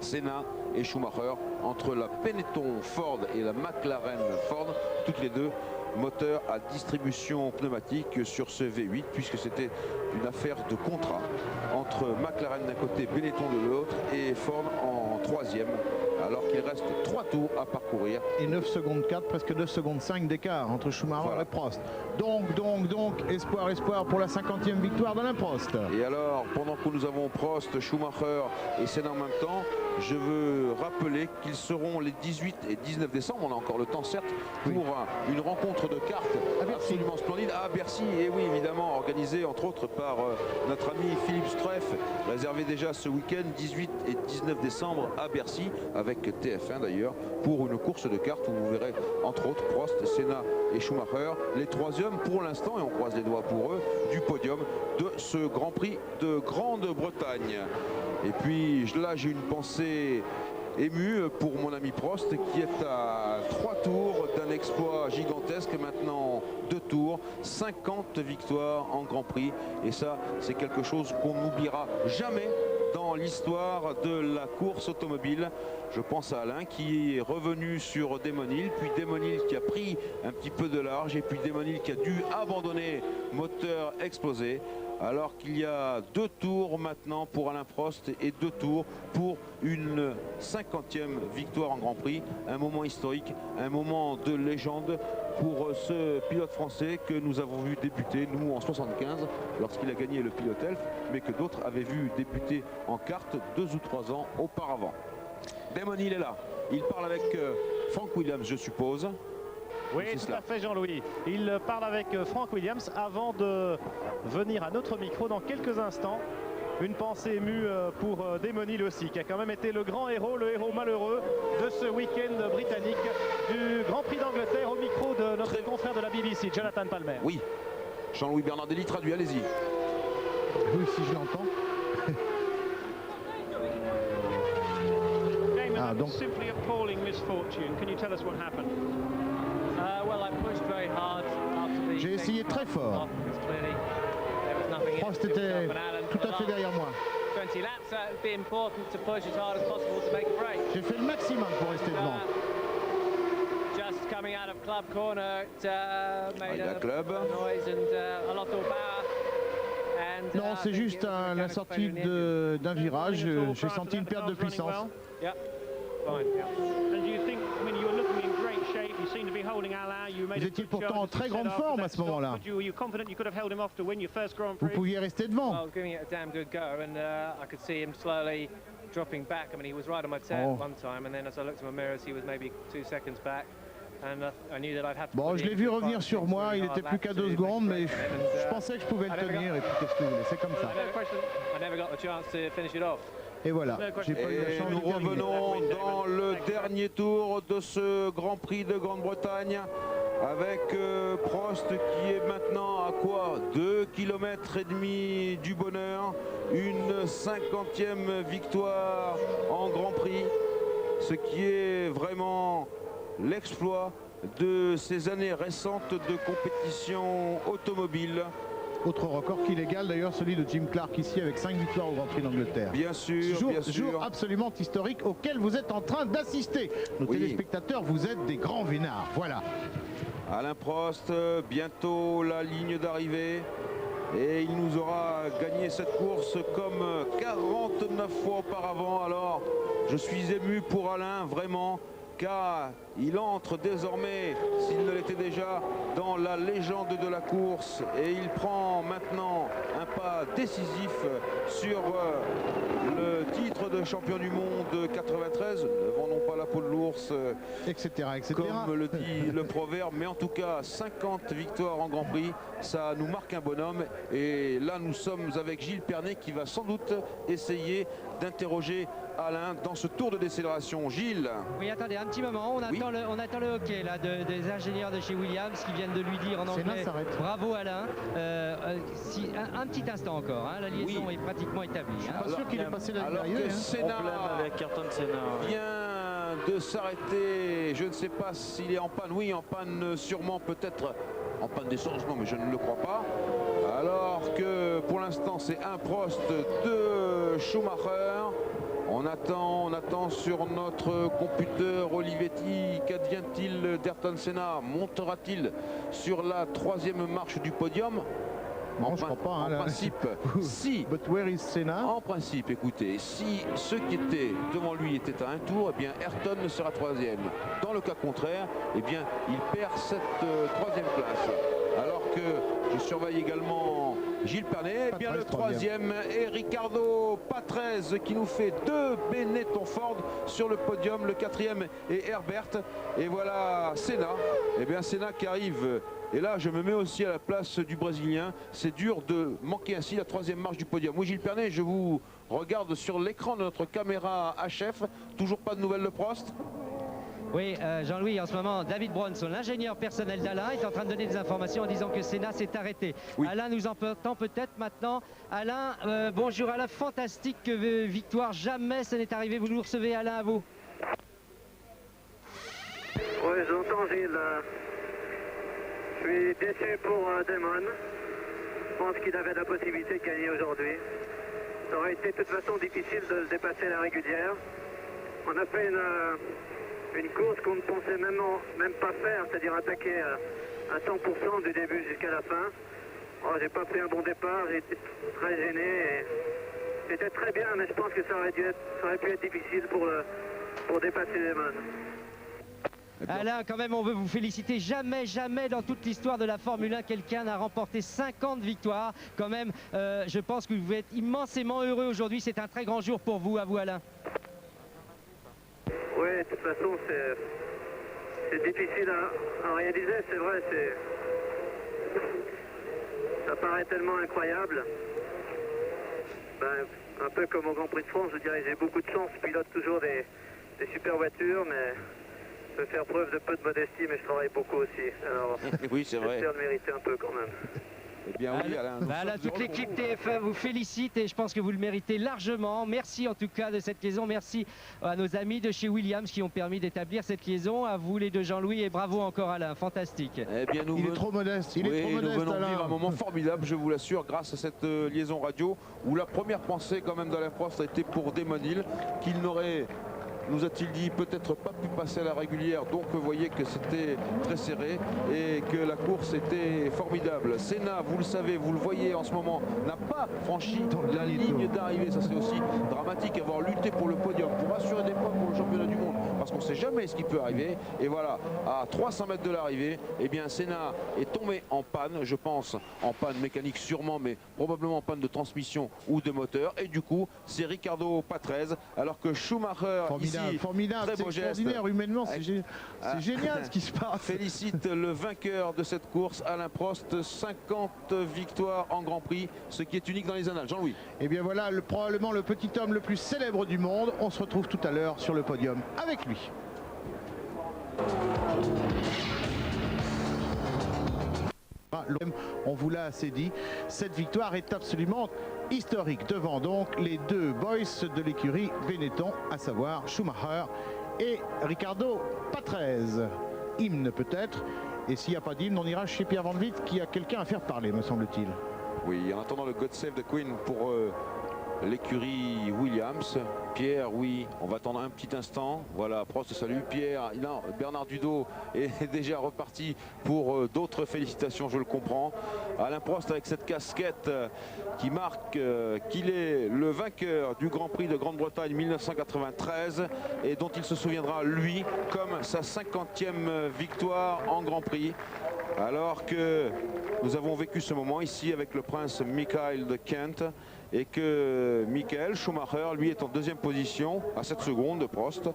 Senna et Schumacher, entre la Benetton Ford et la McLaren Ford, toutes les deux moteur à distribution pneumatique sur ce V8 puisque c'était une affaire de contrat entre McLaren d'un côté, Benetton de l'autre et Ford en 3e alors qu'il reste 3 tours à parcourir. Et 9 secondes 4, presque 9 secondes 5 d'écart entre Schumacher et Prost. Donc, espoir pour la 50e victoire d'Alain Prost. Et alors, pendant que nous avons Prost, Schumacher et Senna en même temps, je veux rappeler qu'ils seront les 18 et 19 décembre, on a encore le temps certes, pour une rencontre de cartes absolument splendide à Bercy. Et oui, évidemment, organisée entre autres par notre ami Philippe Streff, réservé déjà ce week-end 18 et 19 décembre à Bercy, avec TF1 d'ailleurs, pour une course de cartes où vous verrez entre autres Prost, Senna et Schumacher, les 3e pour l'instant, et on croise les doigts pour eux, du podium de ce Grand Prix de Grande-Bretagne. Et puis là, j'ai une pensée émue pour mon ami Prost qui est à 3 tours d'un exploit gigantesque, maintenant 2 tours, 50 victoires en Grand Prix. Et ça, c'est quelque chose qu'on n'oubliera jamais dans l'histoire de la course automobile. Je pense à Alain qui est revenu sur Damon Hill, puis Damon Hill qui a pris un petit peu de large et puis Damon Hill qui a dû abandonner, moteur explosé. Alors qu'il y a 2 tours maintenant pour Alain Prost et 2 tours pour une 50e victoire en Grand Prix. Un moment historique, un moment de légende pour ce pilote français que nous avons vu débuter, nous, en 75, lorsqu'il a gagné le Pilote Elf, mais que d'autres avaient vu débuter en kart 2 ou 3 ans auparavant. Damon Hill est là. Il parle avec Frank Williams, je suppose. Oui, tout à fait, Jean-Louis. Il parle avec Frank Williams avant de venir à notre micro dans quelques instants. Une pensée émue pour Damon Hill aussi, qui a quand même été le grand héros, le héros malheureux de ce week-end britannique du Grand Prix d'Angleterre, au micro de notre confrère de la BBC, Jonathan Palmer. Oui, Jean-Louis Bernardelli traduit, allez-y. Oui, si je l'entends. Donc simply appalling misfortune. Can you tell us what happened? Well, I pushed very hard after the... J'ai essayé très fort. Prost était tout à fait derrière moi. 20 laps, so it would be important to push as hard as possible to make a break. J'ai fait le maximum pour rester devant. Just coming out of club corner, it made a club noise and a lot of power. And, non, c'est juste la sortie d'un virage. J'ai senti une perte de puissance. Yeah. Fine. Yeah. And do you think, I mean, you're looking in great shape. You seem to be holding Alain. You made Vous étiez pourtant en très grande forme à ce moment-là. Vous pouviez rester devant. I was giving it a damn good go, and I could see him slowly dropping back. I mean, he was right on my tail one time, and then as I looked in my mirrors, he was maybe 2 seconds back. Bon, je l'ai vu revenir sur moi, il n'était plus qu'à 2 secondes, mais je pensais que je pouvais le tenir, et puis qu'est-ce que vous voulez, c'est comme ça. Et voilà, j'ai pas eu la chance nous de terminer. revenons dans le dernier tour de ce Grand Prix de Grande-Bretagne avec Prost qui est maintenant à quoi 2,5 km du bonheur, une 50e victoire en Grand Prix, ce qui est vraiment l'exploit de ces années récentes de compétition automobile. Autre record qu'il égale d'ailleurs, celui de Jim Clark ici avec 5 victoires au Grand Prix d'Angleterre. Bien sûr, bien sûr. Jour absolument historique auquel vous êtes en train d'assister. Nos téléspectateurs, vous êtes des grands vénards. Voilà. Alain Prost, bientôt la ligne d'arrivée. Et il nous aura gagné cette course comme 49 fois auparavant. Alors, je suis ému pour Alain, vraiment, car il entre désormais, s'il ne l'était déjà, dans la légende de la course. Et il prend maintenant un pas décisif sur le titre de champion du monde 93. Ne vendons pas la peau de l'ours, etc., etc. comme le dit le proverbe. Mais en tout cas, 50 victoires en Grand Prix, ça nous marque un bonhomme. Et là, nous sommes avec Gilles Pernet qui va sans doute essayer d'interroger Alain dans ce tour de décélération. Gilles. Oui, attendez un petit moment, on attend le hockey là, des ingénieurs de chez Williams qui viennent de lui dire en anglais bravo Alain. Un petit instant encore, hein, la liaison est pratiquement établie. Je suis pas sûr qu'il est passé la alors ligne que Senna avec Ayrton Senna vient de s'arrêter, je ne sais pas s'il est en panne, oui en panne sûrement, peut-être en panne d'essence, non mais je ne le crois pas. Alors que pour l'instant c'est un Prost de Schumacher. On attend sur notre computer Olivetti, qu'advient-il d'Ayrton Senna? Montera-t-il sur la 3e marche du podium? Non, je crois pas. En principe, si. But where is Senna? En principe, écoutez, si ceux qui étaient devant lui étaient à un tour, eh bien Ayrton sera 3e. Dans le cas contraire, eh bien il perd cette 3e place. Alors que je surveille également Gilles Pernet, eh bien le 3e est Ricardo Patrese qui nous fait 2 Benetton Ford sur le podium. Le 4e est Herbert. Et voilà Senna. Eh bien Senna qui arrive. Et là, je me mets aussi à la place du Brésilien. C'est dur de manquer ainsi la 3e marche du podium. Oui, Gilles Pernet, je vous regarde sur l'écran de notre caméra HF. Toujours pas de nouvelles de Prost? Oui, Jean-Louis, en ce moment, David Bronson, l'ingénieur personnel d'Alain, est en train de donner des informations en disant que Senna s'est arrêté. Oui. Alain nous entend peut-être maintenant. Alain, bonjour Alain, fantastique victoire. Jamais ce n'est arrivé. Vous nous recevez, Alain, à vous. Oui, j'entends Gilles. Je suis déçu pour Damon. Je pense qu'il avait la possibilité de gagner aujourd'hui. Ça aurait été de toute façon difficile de le dépasser à la régulière. On a fait une course qu'on ne pensait même pas faire, c'est-à-dire attaquer à 100% du début jusqu'à la fin. Oh, j'ai pas fait un bon départ, j'ai été très gêné. C'était très bien, mais je pense que ça aurait pu être difficile pour dépasser Damon. Alain, quand même, on veut vous féliciter. Jamais dans toute l'histoire de la Formule 1, quelqu'un n'a remporté 50 victoires. Quand même, je pense que vous êtes immensément heureux aujourd'hui. C'est un très grand jour pour vous, à vous, Alain. Oui, de toute façon, c'est difficile à réaliser, c'est vrai. Ça paraît tellement incroyable. Ben, un peu comme au Grand Prix de France, je dirais, j'ai beaucoup de chance. Je pilote toujours des super voitures, mais je peux faire preuve de peu de modestie, mais je travaille beaucoup aussi. Alors, oui, c'est vrai. J'espère le mériter un peu quand même. Eh bien oui, Alain. Alain, toute l'équipe TF1 vous félicite et je pense que vous le méritez largement. Merci en tout cas de cette liaison. Merci à nos amis de chez Williams qui ont permis d'établir cette liaison. À vous les deux Jean-Louis et bravo encore Alain, fantastique. Eh bien, il est trop modeste, il est trop modeste. Nous venons vivre un moment formidable, je vous l'assure, grâce à cette liaison radio où la première pensée quand même d'Alain Prost a été pour Damon Hill, qu'il n'aurait, nous a-t-il dit, peut-être pas pu passer à la régulière, donc vous voyez que c'était très serré et que la course était formidable. Senna, vous le savez, vous le voyez en ce moment, n'a pas franchi la ligne d'arrivée. Ça serait aussi dramatique, avoir lutté pour le podium, pour assurer des points pour le championnat du monde, parce qu'on ne sait jamais ce qui peut arriver. Et voilà, à 300 mètres de l'arrivée, eh bien Senna est tombé en panne, je pense en panne mécanique sûrement, mais probablement en panne de transmission ou de moteur. Et du coup, c'est Riccardo Patrese, alors que Schumacher, formidable, très c'est beau geste, extraordinaire humainement, c'est génial ce qui se passe. Félicite le vainqueur de cette course, Alain Prost, 50 victoires en Grand Prix, ce qui est unique dans les annales. Jean-Louis. Et bien voilà, probablement le petit homme le plus célèbre du monde. On se retrouve tout à l'heure sur le podium avec lui. On vous l'a assez dit, cette victoire est absolument historique devant donc les deux boys de l'écurie Benetton, à savoir Schumacher et Riccardo Patrese. Hymne peut-être, et s'il n'y a pas d'hymne, on ira chez Pierre Van Vliet qui a quelqu'un à faire parler, me semble-t-il. Oui, en attendant le God Save the Queen pour l'écurie Williams. Pierre, oui, on va attendre un petit instant. Voilà, Prost salue. Pierre, non, Bernard Dudot est déjà reparti pour d'autres félicitations, je le comprends. Alain Prost avec cette casquette qui marque qu'il est le vainqueur du Grand Prix de Grande-Bretagne 1993 et dont il se souviendra, lui, comme sa 50e victoire en Grand Prix. Alors que nous avons vécu ce moment ici avec le prince Michael de Kent et que Michael Schumacher, lui, est en deuxième position à 7 secondes de Prost.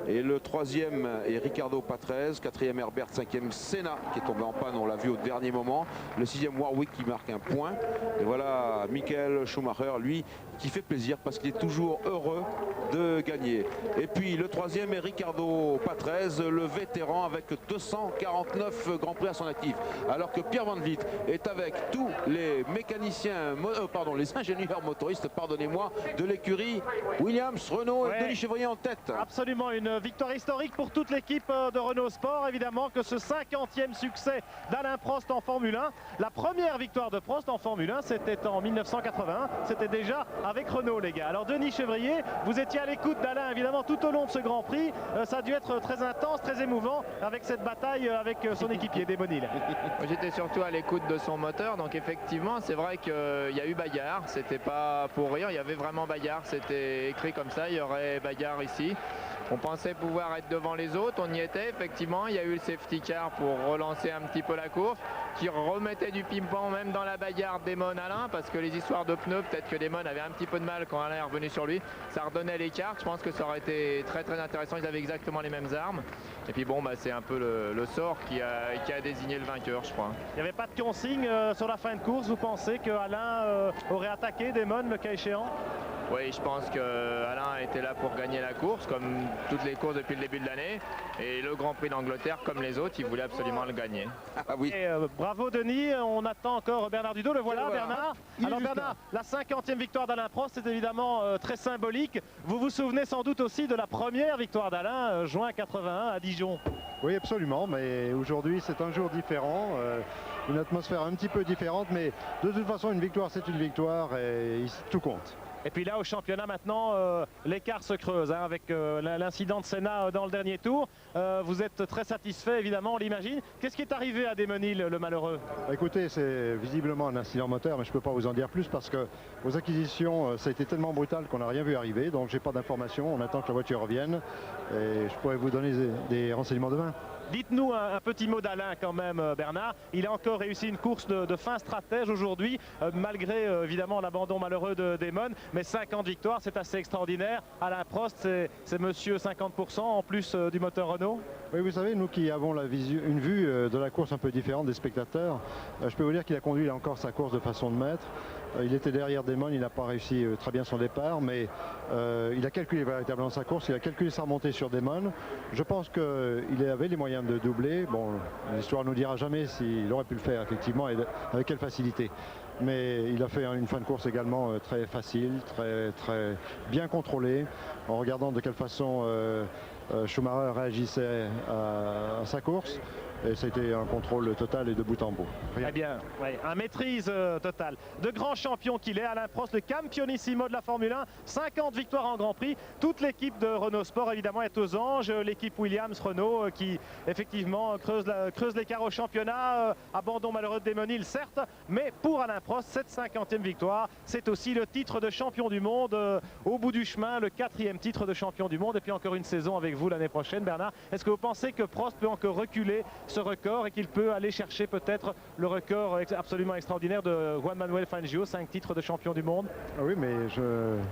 Et le troisième est Riccardo Patrese, quatrième Herbert, cinquième Senna qui est tombé en panne, on l'a vu au dernier moment. Le sixième Warwick qui marque un point. Et voilà Michael Schumacher, lui, qui fait plaisir parce qu'il est toujours heureux de gagner. Et puis le troisième est Riccardo Patrese, le vétéran avec 249 Grands Prix à son actif. Alors que Pierre Van Vliet est avec tous les mécaniciens, les ingénieurs motoristes, pardonnez-moi, de l'écurie Williams, Renault et Denis Chevrier en tête. Absolument, une victoire historique pour toute l'équipe de Renault Sport, évidemment, que ce 50e succès d'Alain Prost en Formule 1. La première victoire de Prost en Formule 1, c'était en 1981, c'était déjà avec Renault, les gars. Alors Denis Chevrier, vous étiez à l'écoute d'Alain, évidemment, tout au long de ce Grand Prix. Ça a dû être très intense, très émouvant, avec cette bataille avec son équipier, Desmonil. J'étais surtout à l'écoute de son moteur, donc effectivement, c'est vrai qu'il y a eu bagarre. C'était pas pour rire, il y avait vraiment bagarre. C'était écrit comme ça, il y aurait bagarre ici. On pensait pouvoir être devant les autres, on y était effectivement, il y a eu le safety car pour relancer un petit peu la course, qui remettait du ping-pong même dans la bagarre Damon-Alain, parce que les histoires de pneus, peut-être que Damon avait un petit peu de mal quand Alain est revenu sur lui, ça redonnait l'écart. Je pense que ça aurait été très très intéressant, ils avaient exactement les mêmes armes. Et puis bon, c'est un peu le sort qui a désigné le vainqueur, je crois. Il n'y avait pas de consigne sur la fin de course, vous pensez que Alain aurait attaqué Damon le cas échéant? Oui, je pense qu'Alain était là pour gagner la course, comme toutes les courses depuis le début de l'année. Et le Grand Prix d'Angleterre, comme les autres, il voulait absolument le gagner. Ah oui. Et, bravo Denis, on attend encore Bernard Dudot, le voilà Bernard. Alors Bernard, la 50e victoire d'Alain Prost, c'est évidemment très symbolique. Vous vous souvenez sans doute aussi de la première victoire d'Alain, juin 81 à Dijon. Oui, absolument, mais aujourd'hui c'est un jour différent. Une atmosphère un petit peu différente, mais de toute façon une victoire c'est une victoire et tout compte. Et puis là au championnat maintenant l'écart se creuse avec l'incident de Senna dans le dernier tour. Vous êtes très satisfait évidemment, on l'imagine. Qu'est-ce qui est arrivé à Desmonil, le malheureux? Écoutez, c'est visiblement un incident moteur, mais je ne peux pas vous en dire plus parce que aux acquisitions ça a été tellement brutal qu'on n'a rien vu arriver, donc j'ai pas d'informations, on attend que la voiture revienne et je pourrais vous donner des renseignements demain. Dites-nous un petit mot d'Alain quand même, Bernard. Il a encore réussi une course de fin stratège aujourd'hui, malgré évidemment l'abandon malheureux de Damon. Mais 50 victoires, c'est assez extraordinaire. Alain Prost, c'est monsieur 50% en plus du moteur Renault. Oui, vous savez, nous qui avons une vue de la course un peu différente des spectateurs, je peux vous dire qu'il a conduit encore sa course de façon de maître. Il était derrière Damon, il n'a pas réussi très bien son départ, mais il a calculé véritablement sa course, il a calculé sa remontée sur Damon. Je pense qu'il avait les moyens de doubler. Bon, l'histoire ne nous dira jamais s'il aurait pu le faire effectivement et avec quelle facilité. Mais il a fait une fin de course également très facile, très bien contrôlée, en regardant de quelle façon Schumacher réagissait à sa course. et ça a été un contrôle total et de bout en bout. Eh bien, ouais, un maîtrise totale. De grand champion qu'il est, Alain Prost, le campionissimo de la Formule 1, 50 victoires en Grand Prix. Toute l'équipe de Renault Sport, évidemment, est aux anges. L'équipe Williams-Renault qui, effectivement, creuse l'écart au championnat. Abandon malheureux de Damon Hill, certes, mais pour Alain Prost, cette 50e victoire, c'est aussi le titre de champion du monde au bout du chemin, le 4e titre de champion du monde. Et puis encore une saison avec vous l'année prochaine, Bernard. Est-ce que vous pensez que Prost peut encore reculer ce record et qu'il peut aller chercher peut-être le record absolument extraordinaire de Juan Manuel Fangio, 5 titres de champion du monde? Oui, mais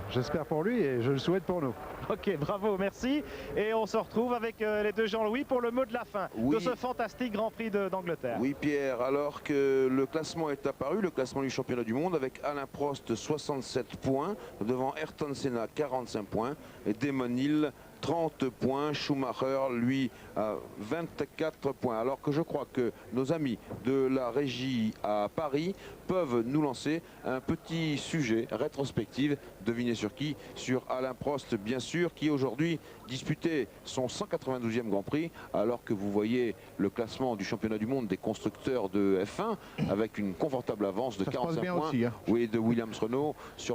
j'espère pour lui et je le souhaite pour nous. Ok, bravo, merci. Et on se retrouve avec les deux Jean-Louis pour le mot de la fin de ce fantastique Grand Prix d'Angleterre. Oui, Pierre, alors que le classement est apparu, le classement du championnat du monde avec Alain Prost 67 points, devant Ayrton Senna 45 points et Damon Hill 30 points, Schumacher lui à 24 points. Alors que je crois que nos amis de la régie à Paris peuvent nous lancer un petit sujet rétrospective, devinez sur qui? Sur Alain Prost bien sûr, qui aujourd'hui disputait son 192e Grand Prix, alors que vous voyez le classement du championnat du monde des constructeurs de F1 avec une confortable avance de 45 points aussi, hein. oui, de Williams Renault sur